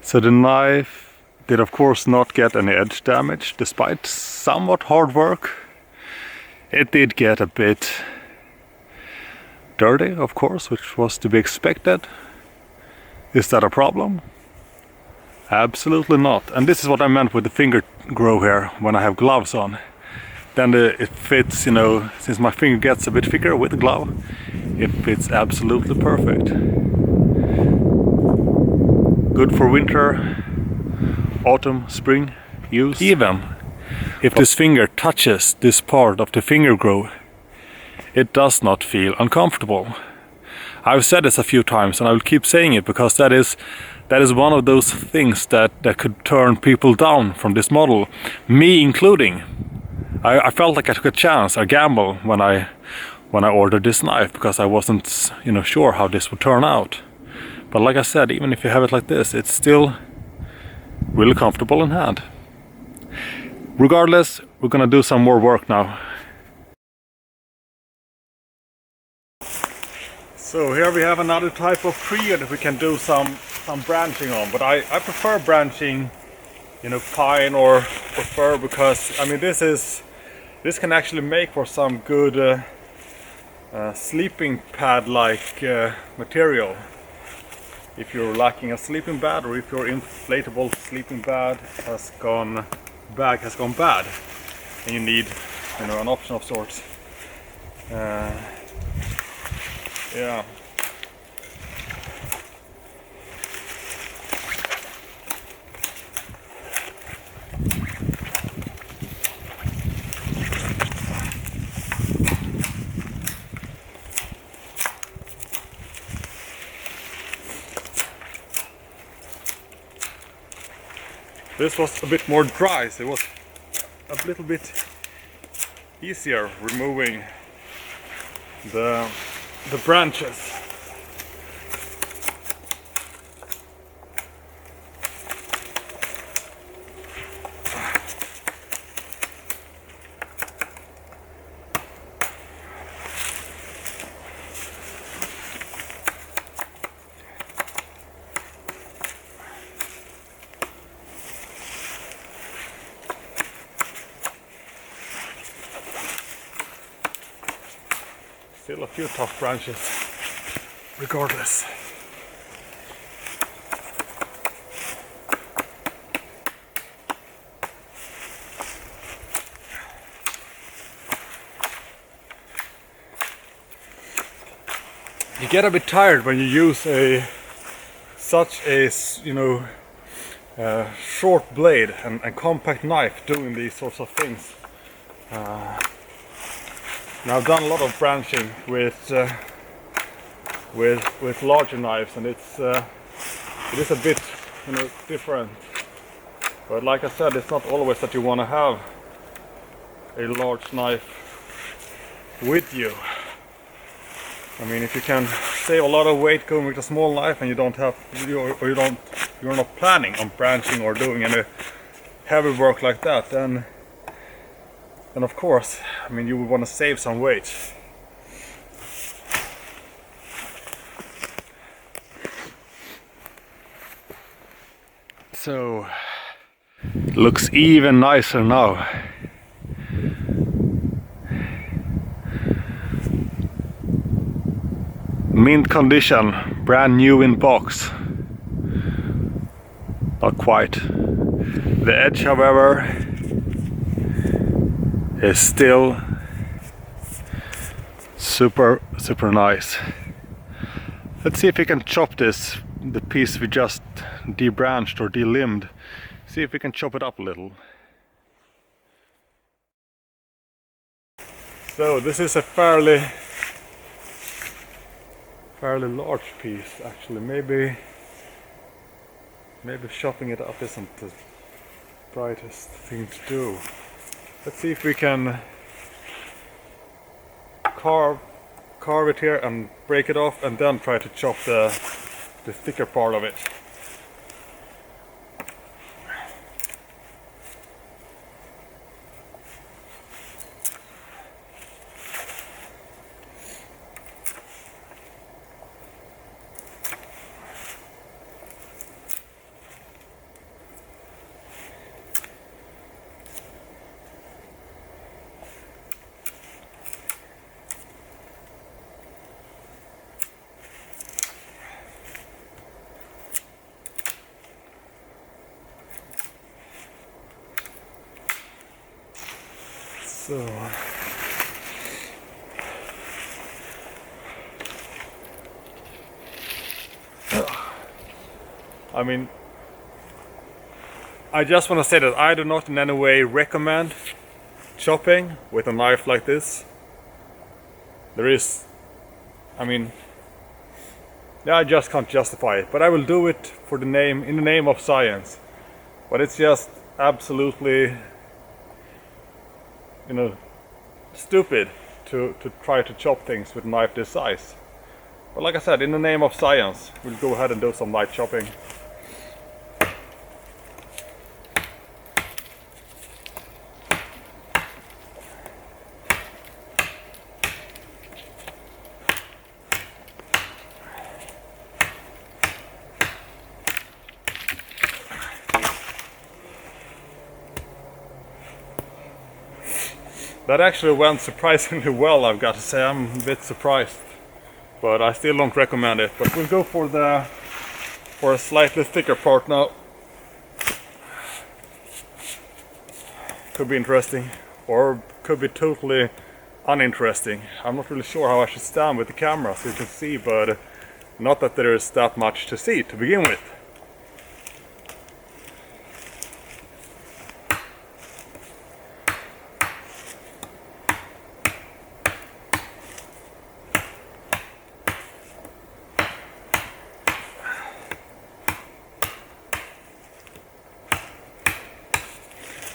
So the knife did of course not get any edge damage, despite somewhat hard work. It did get a bit dirty, of course, which was to be expected. Is that a problem? Absolutely not. And this is what I meant with the finger groove here when I have gloves on. Then it fits, you know, since my finger gets a bit thicker with the glove, it fits absolutely perfect. Good for winter, autumn, spring use. Even if this finger touches this part of the finger groove, it does not feel uncomfortable. I've said this a few times and I will keep saying it because that is one of those things that could turn people down from this model, me including. I felt like I took a chance, a gamble when I ordered this knife, because I wasn't, you know, sure how this would turn out. But like I said, even if you have it like this, it's still really comfortable in hand. Regardless, we're gonna do some more work now. So here we have another type of tree that we can do some branching on, but I prefer branching, you know, pine or fir, because I mean this can actually make for some good sleeping pad like material. If you're lacking a sleeping bag, or if your inflatable sleeping bag has gone bad. and you need, you know, an option of sorts. Yeah. This was a bit more dry, so it was a little bit easier removing the branches. Still a few tough branches, regardless. You get a bit tired when you use such a short blade and compact knife doing these sorts of things. Now I've done a lot of branching with larger knives, and it is a bit, you know, different. But like I said, it's not always that you want to have a large knife with you. I mean, if you can save a lot of weight going with a small knife, and you're not planning on branching or doing any heavy work like that, then of course, I mean, you would want to save some weight. So, looks even nicer now. Mint condition, brand new in box. Not quite. The edge, however, is still super nice. Let's see if we can chop the piece we just debranched or delimbed. See if we can chop it up a little. So this is a fairly large piece, actually. Maybe chopping it up isn't the brightest thing to do. Let's see if we can carve it here and break it off, and then try to chop the thicker part of it. So I mean, I just want to say that I do not in any way recommend chopping with a knife like this. I mean, yeah, I just can't justify it, but I will do it for in the name of science. But it's just absolutely, you know, stupid to try to chop things with a knife this size. But like I said, in the name of science, we'll go ahead and do some light chopping. That actually went surprisingly well, I've got to say. I'm a bit surprised, but I still don't recommend it. But we'll go for a slightly thicker part now. Could be interesting, or could be totally uninteresting. I'm not really sure how I should stand with the camera so you can see, but not that there is that much to see to begin with.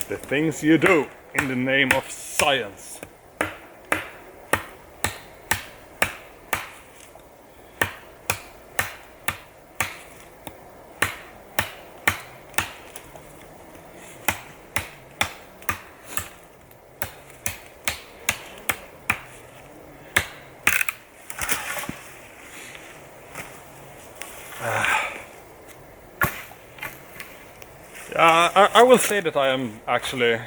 The things you do in the name of science. I will say that I am actually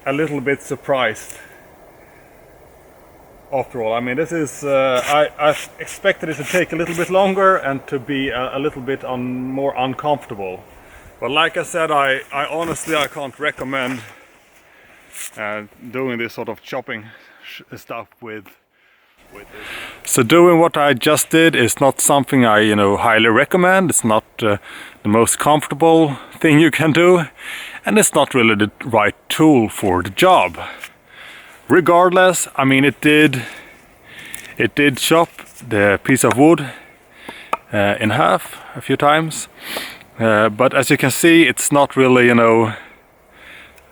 a little bit surprised. After all, I mean, this is I expected it to take a little bit longer and to be a little bit more uncomfortable. But like I said, I honestly can't recommend doing this sort of chopping stuff with this. So doing what I just did is not something I highly recommend. It's not the most comfortable thing you can do, and it's not really the right tool for the job. Regardless, I mean, it did chop the piece of wood in half a few times, but as you can see, it's not really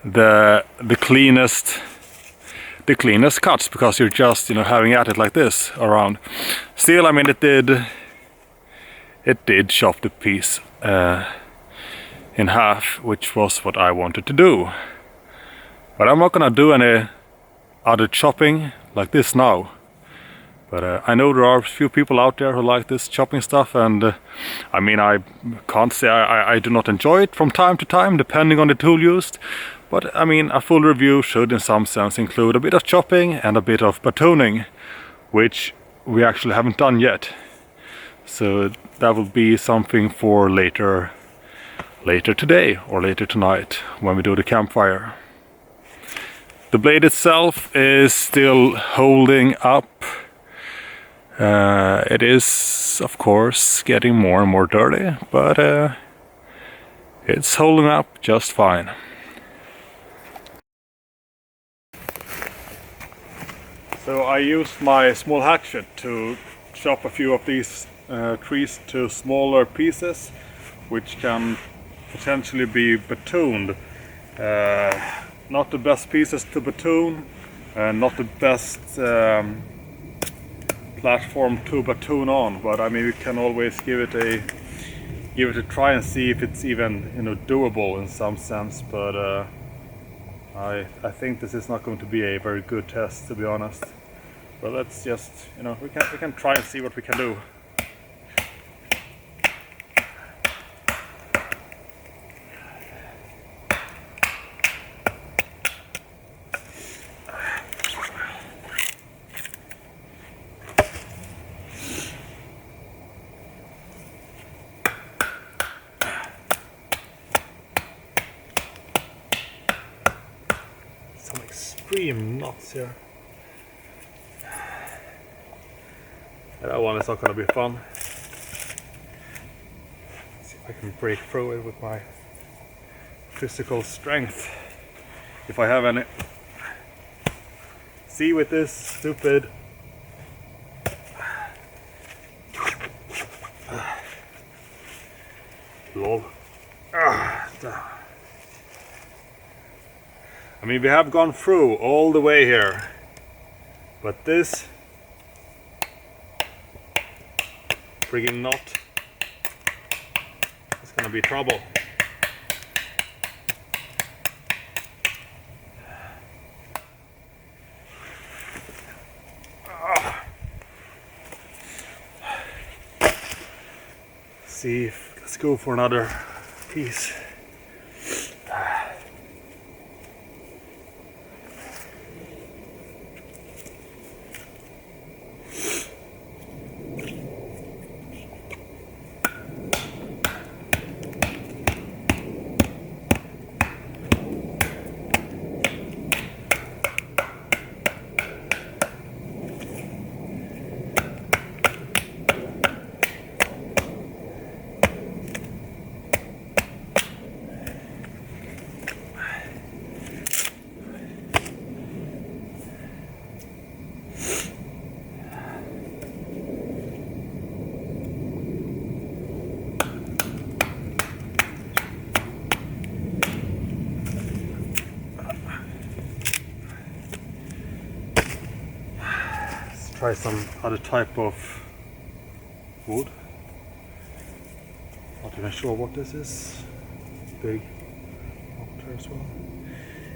the cleanest cuts, because you're just having at it like this around. Still, I mean, it did chop the piece in half, which was what I wanted to do. But I'm not gonna do any other chopping like this now. But I know there are a few people out there who like this chopping stuff, and I mean, I can't say I do not enjoy it from time to time, depending on the tool used. But I mean, a full review should in some sense include a bit of chopping and a bit of batoning, which we actually haven't done yet. So that will be something for later today or later tonight when we do the campfire. The blade itself is still holding up. It is, of course, getting more and more dirty, but it's holding up just fine. So I used my small hatchet to chop a few of these trees to smaller pieces, which can potentially be batoned. Not the best pieces to batoon, not the best platform to batoon on, but I mean, we can always give it a try and see if it's even doable in some sense. But I think this is not going to be a very good test, to be honest. But let's just we can try and see what we can do. Some extreme knots here. That one is not going to be fun. Let's see if I can break through it with my physical strength, if I have any. See, with this stupid lol. I mean, we have gone through all the way here, but this friggin' knot is gonna be trouble. See, let's go for another piece. try some other type of wood. Not even sure what this is. Big up there as well.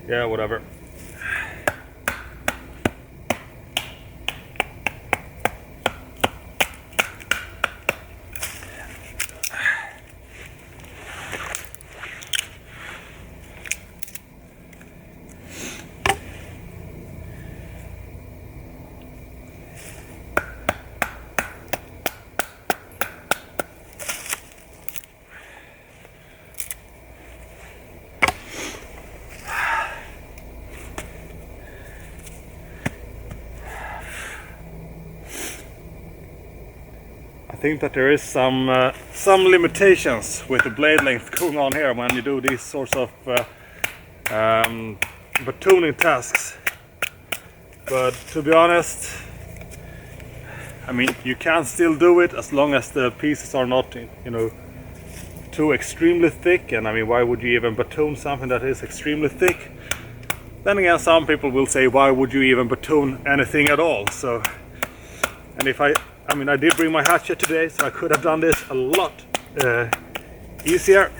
Yeah, whatever. I think that there is some limitations with the blade length going on here when you do these sorts of batooning tasks. But to be honest, I mean, you can still do it as long as the pieces are not, you know, too extremely thick. And I mean, why would you even batoon something that is extremely thick? Then again, some people will say, why would you even batoon anything at all? So, and if I mean, I did bring my hatchet today, so I could have done this a lot easier,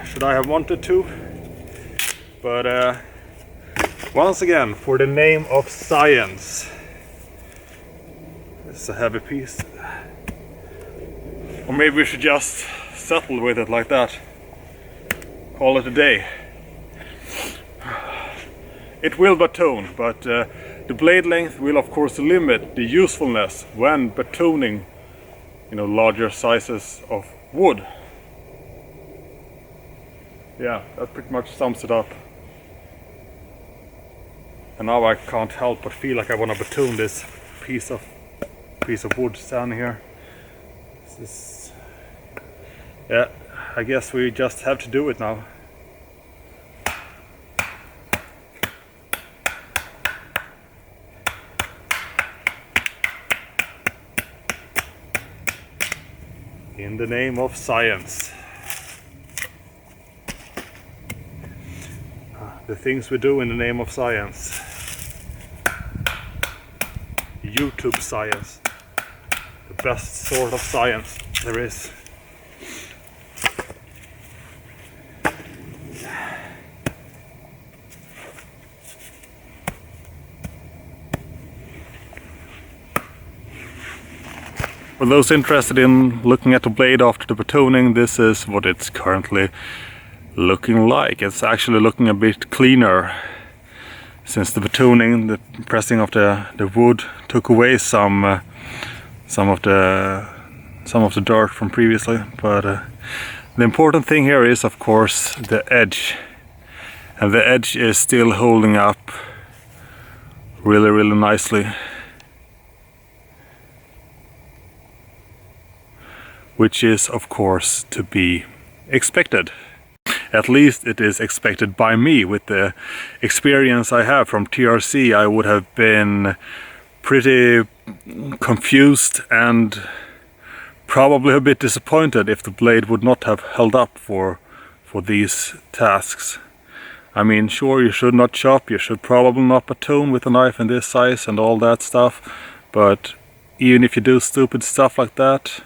should I have wanted to. But once again, for the name of science. This is a heavy piece. Or maybe we should just settle with it like that. Call it a day. It will batoon, but the blade length will of course limit the usefulness when batooning, you know, larger sizes of wood. Yeah, that pretty much sums it up. And now I can't help but feel like I want to batoon this piece of wood standing here. This is, yeah, I guess we just have to do it now. In the name of science. The things we do in the name of science. YouTube science. The best sort of science there is. For those interested in looking at the blade after the batooning, this is what it's currently looking like. It's actually looking a bit cleaner since the batooning, the pressing of the wood took away some of the dirt from previously. But the important thing here is of course the edge, and the edge is still holding up really nicely. Which is of course to be expected. At least it is expected by me. With the experience I have from TRC, I would have been pretty confused and probably a bit disappointed if the blade would not have held up for these tasks. I mean, sure, you should not chop, you should probably not batoon with a knife in this size and all that stuff, but even if you do stupid stuff like that,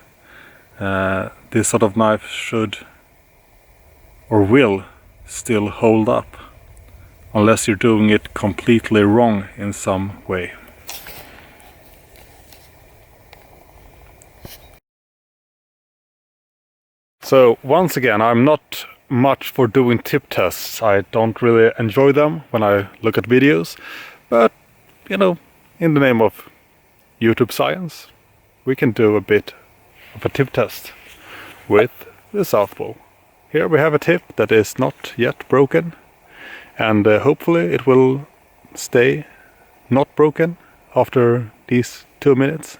this sort of knife should or will still hold up, unless you're doing it completely wrong in some way. So once again, I'm not much for doing tip tests. I don't really enjoy them when I look at videos, but you know, in the name of YouTube science, we can do a bit of a tip test with the South Pole. Here we have a tip that is not yet broken, and hopefully it will stay not broken after these 2 minutes.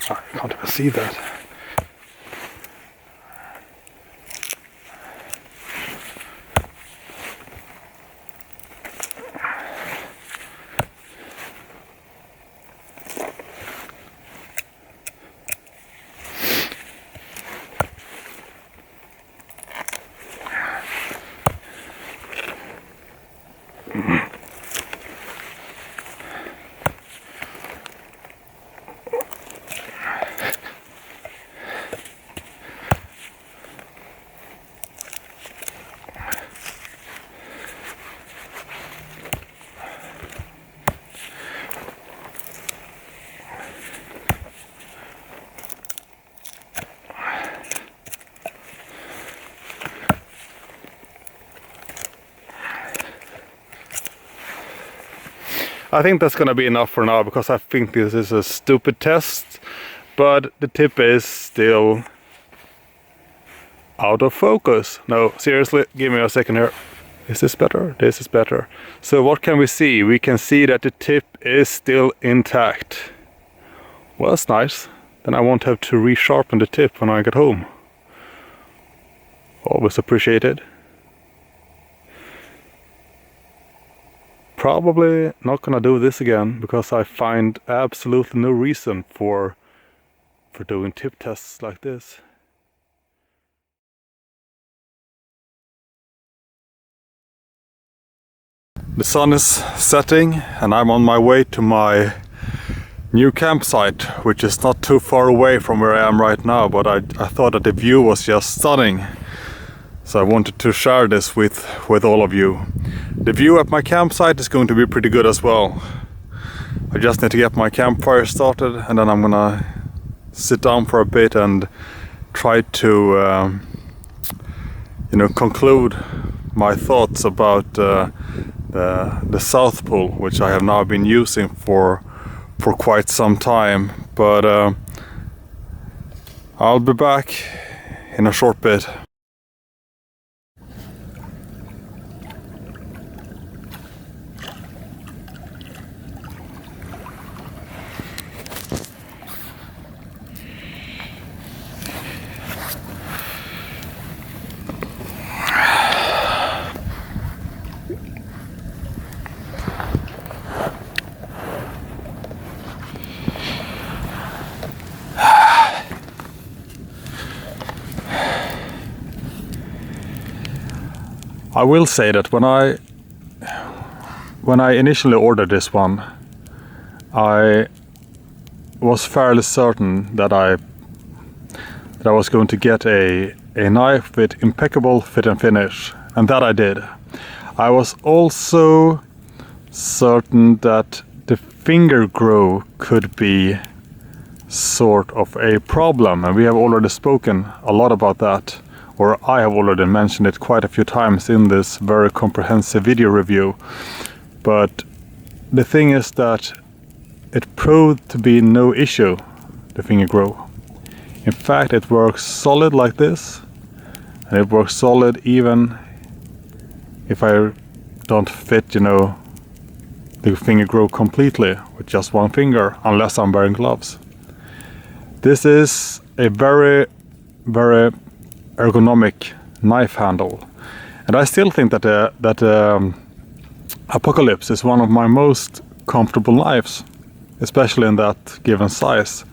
I can't even see that. I think that's gonna be enough for now, because I think this is a stupid test, but the tip is still out of focus. No, seriously, give me a second here. Is this better? This is better. So what can we see? We can see that the tip is still intact. Well, that's nice. Then I won't have to resharpen the tip when I get home. Always appreciated. Probably not gonna do this again, because I find absolutely no reason for doing tip tests like this. The sun is setting and I'm on my way to my new campsite, which is not too far away from where I am right now, but I thought that the view was just stunning. So I wanted to share this with all of you. The view at my campsite is going to be pretty good as well. I just need to get my campfire started, and then I'm gonna sit down for a bit and try to conclude my thoughts about the South Pole, which I have now been using for quite some time. But I'll be back in a short bit. I will say that when I initially ordered this one, I was fairly certain that I was going to get a knife with impeccable fit and finish, and that I did. I was also certain that the finger grow could be sort of a problem, and we have already spoken a lot about that. Or I have already mentioned it quite a few times in this very comprehensive video review. But the thing is that it proved to be no issue, the finger grow. In fact, it works solid like this, and it works solid even if I don't fit, the finger grow completely with just one finger, unless I'm wearing gloves. This is a very, very ergonomic knife handle, and I still think that Apocalypse is one of my most comfortable knives, especially in that given size.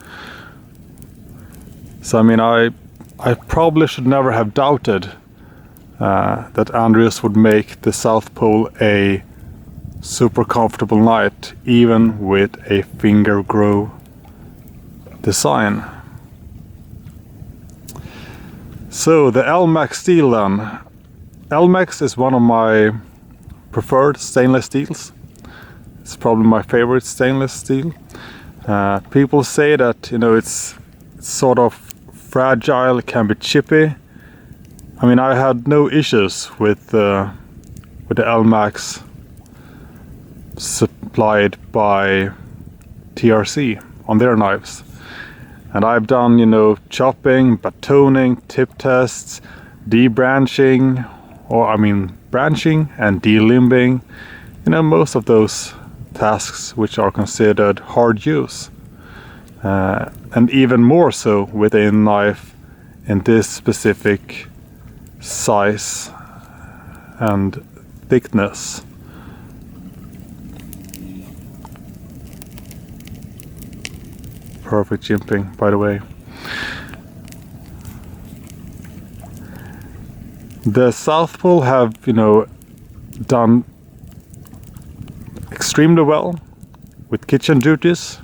So I mean, I probably should never have doubted that Andreas would make the South Pole a super comfortable knife, even with a finger grow design. So the Elmax steel then. Elmax is one of my preferred stainless steels. It's probably my favorite stainless steel. People say that it's sort of fragile, it can be chippy. I mean, I had no issues with the Elmax supplied by TRC on their knives. And I've done, chopping, batoning, tip tests, branching and delimbing. Most of those tasks which are considered hard use. And even more so with a knife in this specific size and thickness. Perfect jimping, by the way. The South Pole have, done extremely well with kitchen duties,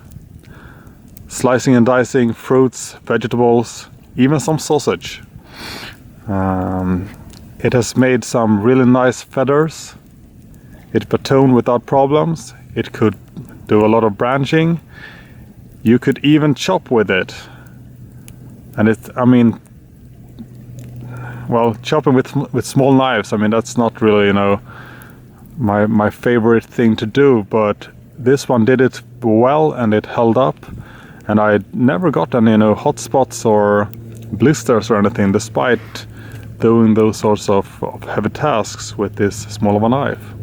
slicing and dicing fruits, vegetables, even some sausage. It has made some really nice feathers. It batoned without problems. It could do a lot of branching. You could even chop with it. And chopping with small knives, that's not really, my favorite thing to do, but this one did it well and it held up, and I never got any, hot spots or blisters or anything, despite doing those sorts of heavy tasks with this small of a knife.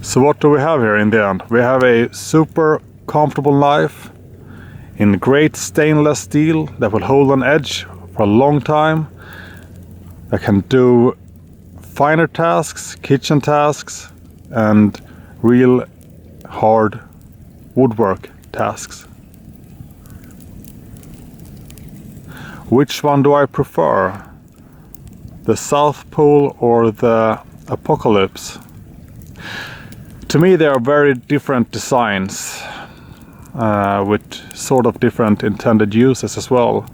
So what do we have here in the end? We have a super comfortable knife in great stainless steel that will hold an edge for a long time, that can do finer tasks, kitchen tasks, and real hard woodwork tasks. Which one do I prefer? The South Pole or the Apocalypse? To me they are very different designs, with sort of different intended uses as well.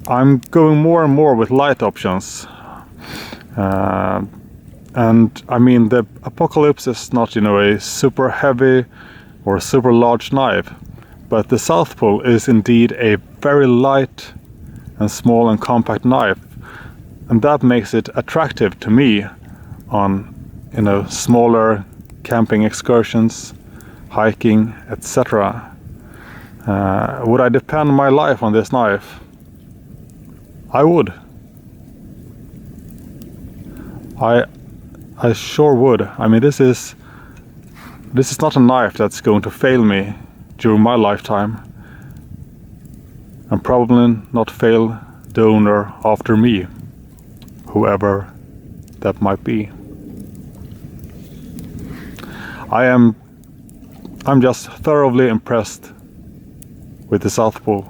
I'm going more and more with light options. And I mean, the Apocalypse is not, a super heavy or super large knife, but the South Pole is indeed a very light and small and compact knife, and that makes it attractive to me on, smaller camping excursions, hiking, etc. Would I depend my life on this knife? I would. I sure would. I mean, this is not a knife that's going to fail me during my lifetime, and probably not fail the owner after me, whoever that might be. I'm just thoroughly impressed with the South Pole.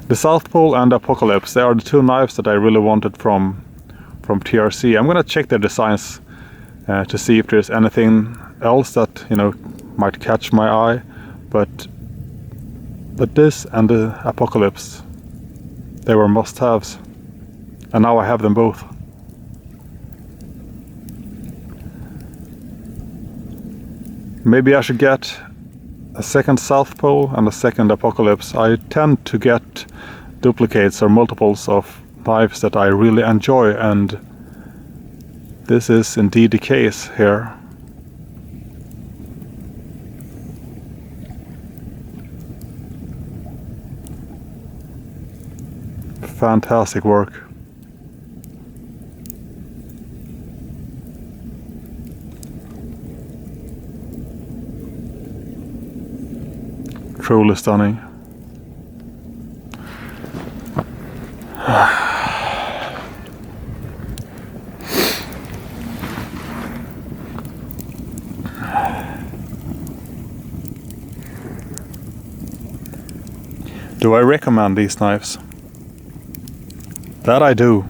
The South Pole and Apocalypse, they are the two knives that I really wanted from TRC. I'm gonna check their designs to see if there's anything else that might catch my eye, but this and the Apocalypse, they were must-haves, and now I have them both. Maybe I should get a second South Pole and a second Apocalypse. I tend to get duplicates or multiples of knives that I really enjoy, and this is indeed the case here. Fantastic work. Truly stunning. Do I recommend these knives? That I do.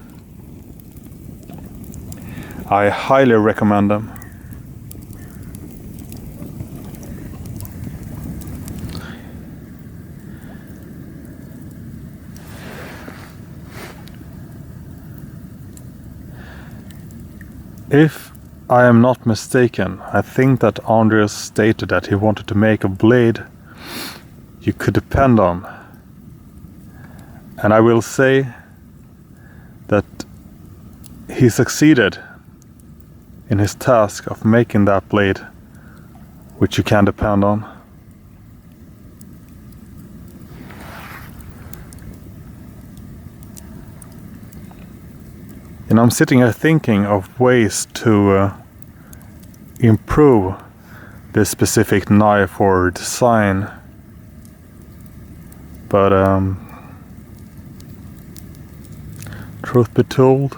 I highly recommend them. If I am not mistaken, I think that Andreas stated that he wanted to make a blade you could depend on. And I will say that he succeeded in his task of making that blade which you can depend on. And I'm sitting here thinking of ways to improve this specific knife or design, but truth be told,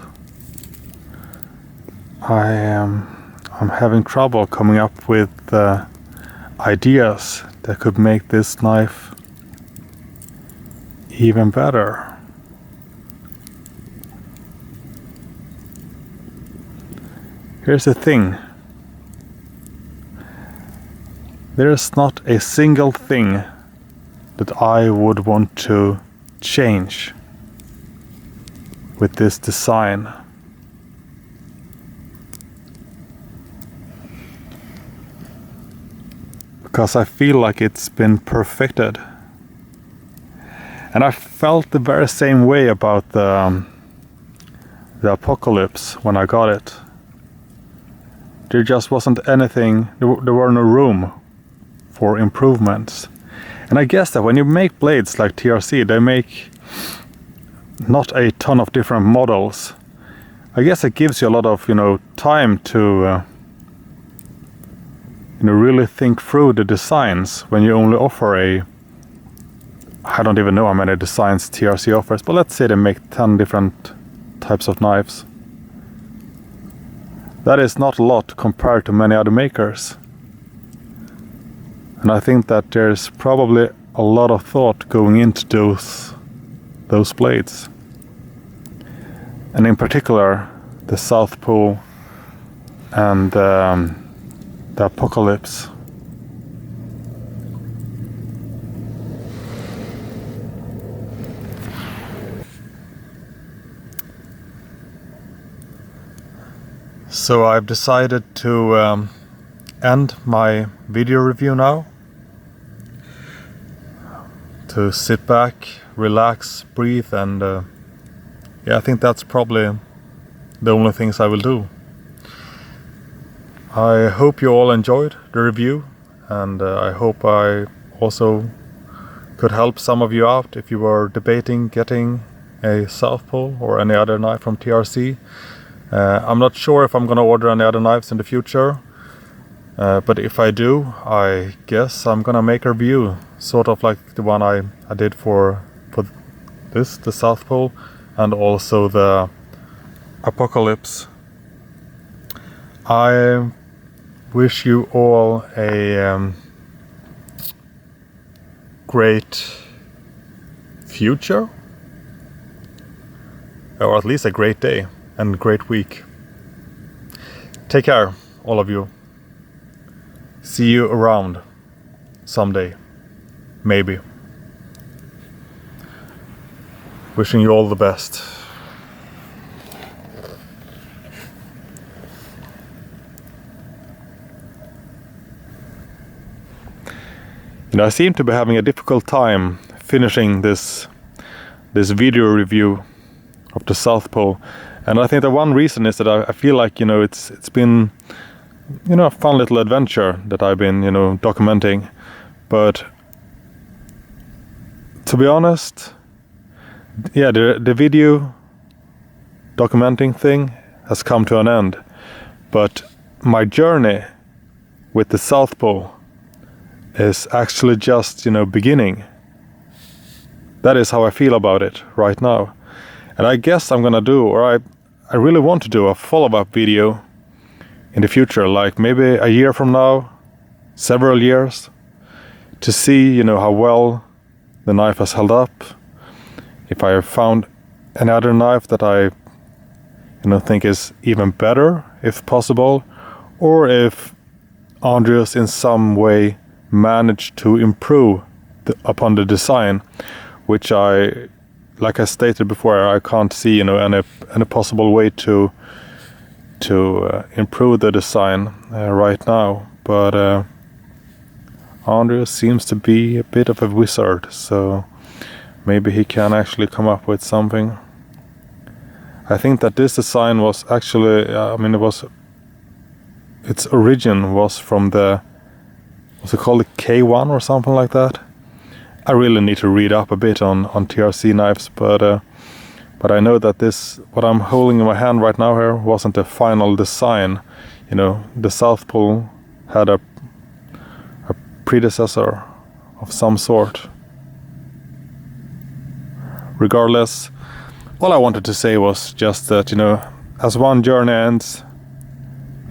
I'm having trouble coming up with ideas that could make this knife even better. Here's the thing. There's not a single thing that I would want to change with this design. Because I feel like it's been perfected. And I felt the very same way about the the Apocalypse when I got it. There just wasn't anything, there were no room for improvements. And I guess that when you make blades like TRC, they make not a ton of different models. I guess it gives you a lot of, time to really think through the designs when you only offer I don't even know how many designs TRC offers, but let's say they make 10 different types of knives. That is not a lot compared to many other makers. And I think that there's probably a lot of thought going into those blades. And in particular, the South Pole and the Apocalypse. So I've decided to end my video review now. To sit back, relax, breathe, and I think that's probably the only things I will do. I hope you all enjoyed the review, and I hope I also could help some of you out if you were debating getting a South Pole or any other knife from TRC. I'm not sure if I'm gonna order any other knives in the future, but if I do, I guess I'm gonna make a review, sort of like the one I did for this, the South Pole, and also the Apocalypse. I wish you all a great future, or at least a great day and great week. Take care, all of you. See you around someday, maybe. Wishing you all the best. I seem to be having a difficult time finishing this video review of the South Pole, and I think the one reason is that I feel like it's been a fun little adventure that I've been documenting, but to be honest, the video documenting thing has come to an end, but my journey with the South Pole is actually just beginning. That is how I feel about it right now, and I guess I'm gonna do, or I really want to do a follow-up video in the future, like maybe a year from now, several years, to see how well the knife has held up, if I have found another knife that I think is even better if possible, or if Andreas in some way managed to improve upon the design, which like I stated before, I can't see any possible way to improve the design right now, but Andreas seems to be a bit of a wizard, so maybe he can actually come up with something. I think that this design was actually, its origin was from what's it called, the K1 or something like that. I really need to read up a bit on TRC knives, but I know that what I'm holding in my hand right now here wasn't the final design. The South Pole had a predecessor of some sort. Regardless, all I wanted to say was just that, as one journey ends,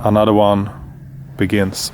another one begins.